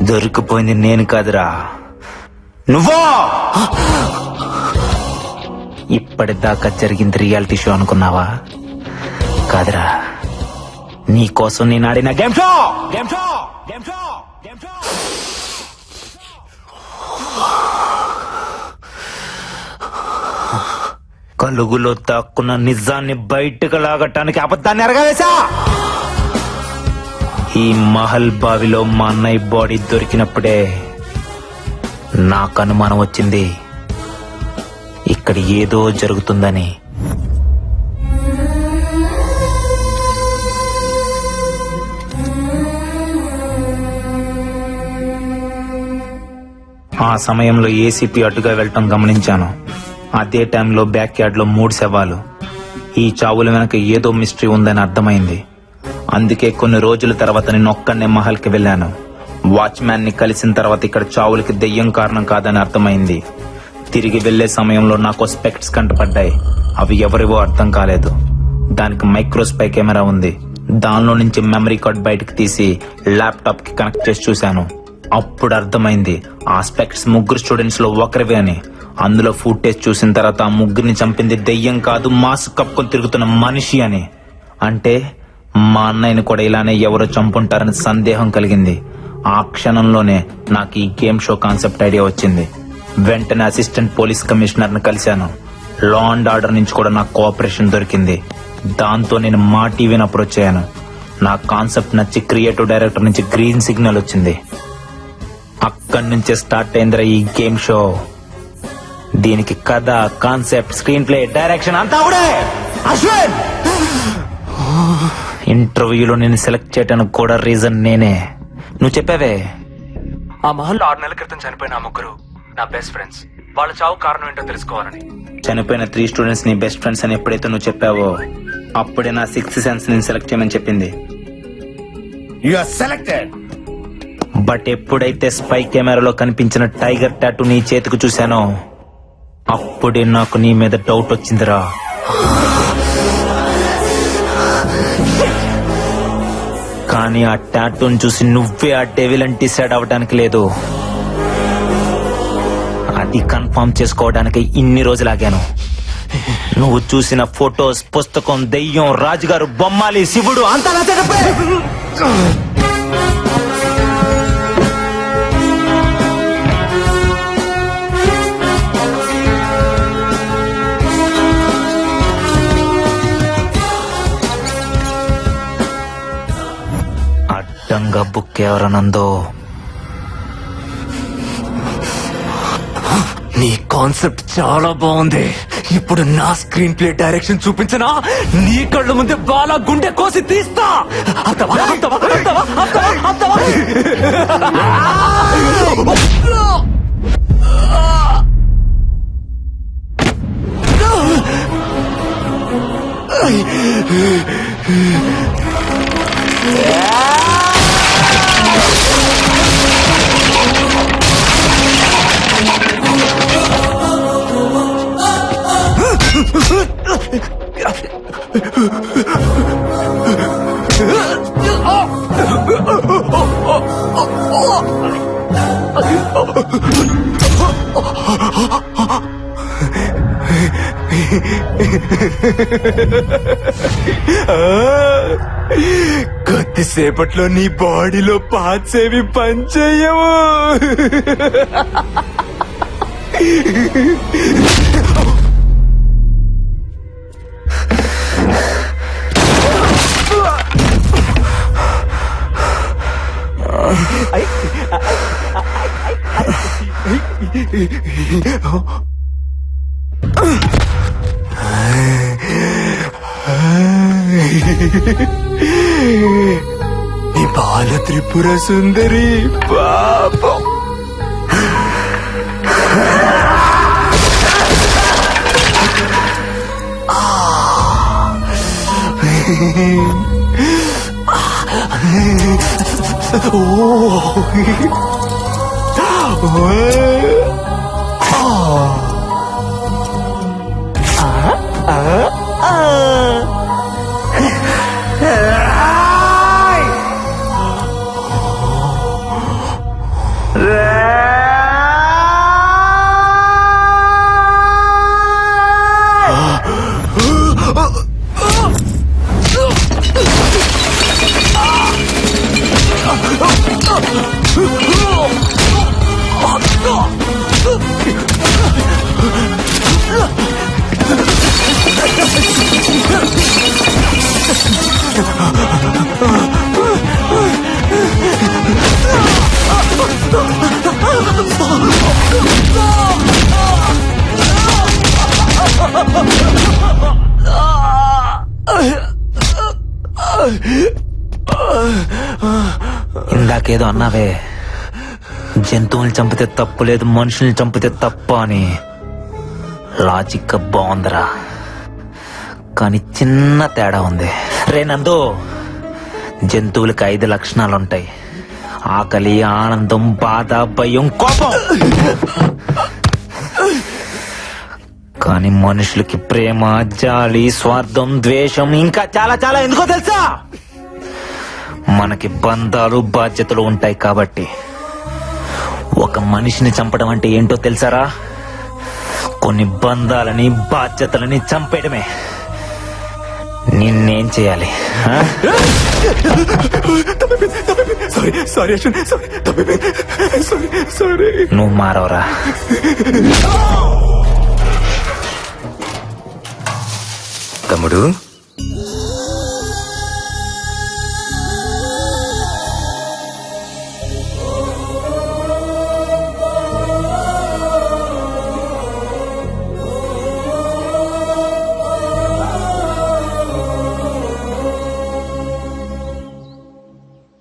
దొరికిపోయింది నేను కాదురా, నువ్వో. ఇప్పటిదాకా జరిగింది రియాలిటీ షో అనుకున్నావా? కాదురా, నీ కోసం నేను ఆడిన game show. Game show game show game show. కలుగులో దాక్కున్న నిజాన్ని బయటకు లాగటానికి అబద్ధాన్ని ఎరగవేశా. ఈ మహల్ బావిలో మా అన్నయ్య బాడీ దొరికినప్పుడే నాకు అనుమానం వచ్చింది, ఇక్కడ ఏదో జరుగుతుందని. ఆ సమయంలో ఏసీపీ అటుగా వెళ్ళటం గమనించాను. అదే టైంలో బ్యాక్ యార్డ్ లో 3 శవాలు. ఈ చావుల వెనక ఏదో మిస్టరీ ఉందని అర్థమైంది. అందుకే కొన్ని రోజుల తర్వాత నేను ఒక్కనే మహల్ కి వెళ్ళాను. వాచ్మ్యాన్ ని కలిసిన తర్వాత ఇక్కడ చావులకి దెయ్యం కారణం కాదని అర్థమైంది. తిరిగి వెళ్లే సమయంలో నాకు స్పెక్ట్స్ కంటపడ్డాయి. అవి ఎవరివో అర్థం కాలేదు. దానికి మైక్రోస్పై కెమెరా ఉంది. దానిలో నుంచి మెమరీ కార్డ్ బయటకు తీసి ల్యాప్టాప్ కి కనెక్ట్ చేసి చూశాను. అప్పుడు అర్థమైంది ఆ స్పెక్ట్స్ 3 స్టూడెంట్స్ లో ఒకరివే అని. అందులో ఫుటేజ్ చూసిన తర్వాత ఆ 3ని చంపింది దెయ్యం కాదు, మాస్క్ కప్పుకొని తిరుగుతున్న మనిషి అని. అంటే మా అన్నయ్యని కూడా ఇలానే ఎవరో చంపుంటారని సందేహం కలిగింది. ఆ క్షణంలోనే నాకు ఈ గేమ్ షో కాన్సెప్ట్ ఐడియా వచ్చింది. వెంటనే అసిస్టెంట్ పోలీస్ కమిషనర్ ని కలిశాను. లా అండ్ ఆర్డర్ నుంచి కూడా నాకు కోఆపరేషన్ దొరికింది. దాంతో నేను మా టీవీని అప్రోచ్ అయ్యాను. నా కాన్సెప్ట్ నచ్చి క్రియేటివ్ డైరెక్టర్ నుంచి గ్రీన్ సిగ్నల్ వచ్చింది. అక్కడి నుంచే స్టార్ట్ అయిందిరా ఈ గేమ్ షో. దీనికి కథ, కాన్సెప్ట్, స్క్రీన్ ప్లే, డైరెక్షన్ అంతా కూడా అశ్విన్. ఇంటర్వ్యూలో నేను సెలెక్ట్ చేయడానికి కూడా రీజన్ నేనే. నువ్వు చెప్పావే, ఆ మహల్లో 6 నెలల క్రితం చనిపోయిన ఆ 3 నా బెస్ట్ ఫ్రెండ్స్. వాళ్ళ చావు కారణం ఏంటో తెలుసుకోవాలని. చనిపోయిన 3 స్టూడెంట్స్ నీ బెస్ట్ ఫ్రెండ్స్ అని ఎప్పుడైతే నువ్వు చెప్పావో అప్పుడే నా 6th సెన్స్ నేను సెలెక్ట్ చేయమని చెప్పింది. You are selected. బట్ ఎప్పుడైతే స్పై కెమెరాలో కనిపించిన టైగర్ టాటూ నీ చేతికి చూశానో అప్పుడే నాకు నీ మీద డౌట్ వచ్చిందిరా. కానీ ఆ టాటూని చూసి నువ్వే ఆ డెవిల్ అని డిసైడ్ అవ్వడానికి లేదు. అది కన్ఫర్మ్ చేసుకోవడానికి ఇన్ని రోజులాగాను. నువ్వు చూసిన ఫొటోస్, పుస్తకం, దెయ్యం, రాజుగారు, బొమ్మాలి, శివుడు అంతా నా చెప్పే. అడ్డంగా బుక్ ఎవరనందో. నీ కాన్సెప్ట్ చాలా బాగుంది. ఇప్పుడు నా స్క్రీన్ ప్లే డైరెక్షన్ చూపించనా? నీ కళ్ళ ముందే బాలా గుండె కోసి తీస్తా. అత్తవా అత్తవా అత్తవా అత్తవా అత్తవా. కొద్దిసేపట్లో నీ బాడీలో పార్ట్స్ ఏవి పనిచేయవు. నీ బాల త్రిపుర సుందరి పాపం. ఇందాకేదో అన్నావే, జంతువుల్ని చంపితే తప్పు లేదు, మనుషుల్ని చంపితే తప్ప అని. లాజిక్ బాగుందిరా, కానీ చిన్న తేడా ఉంది. రే నందు, జంతువులకి 5 లక్షణాలుంటాయి: ఆకలి, ఆనందం, బాధ, భయం, కోపం. కానీ మనుషులకి ప్రేమ, జాలి, స్వార్థం, ద్వేషం, ఇంకా చాలా చాలా. ఎందుకో తెలుసా? మనకి బంధాలు, బాధ్యతలు ఉంటాయి కాబట్టి. ఒక మనిషిని చంపడం అంటే ఏంటో తెలుసారా? కొన్ని బంధాలని, బాధ్యతలని చంపేయడమే. నిన్నేం చేయాలి? నువ్వు మారవరా? తమ్ముడు,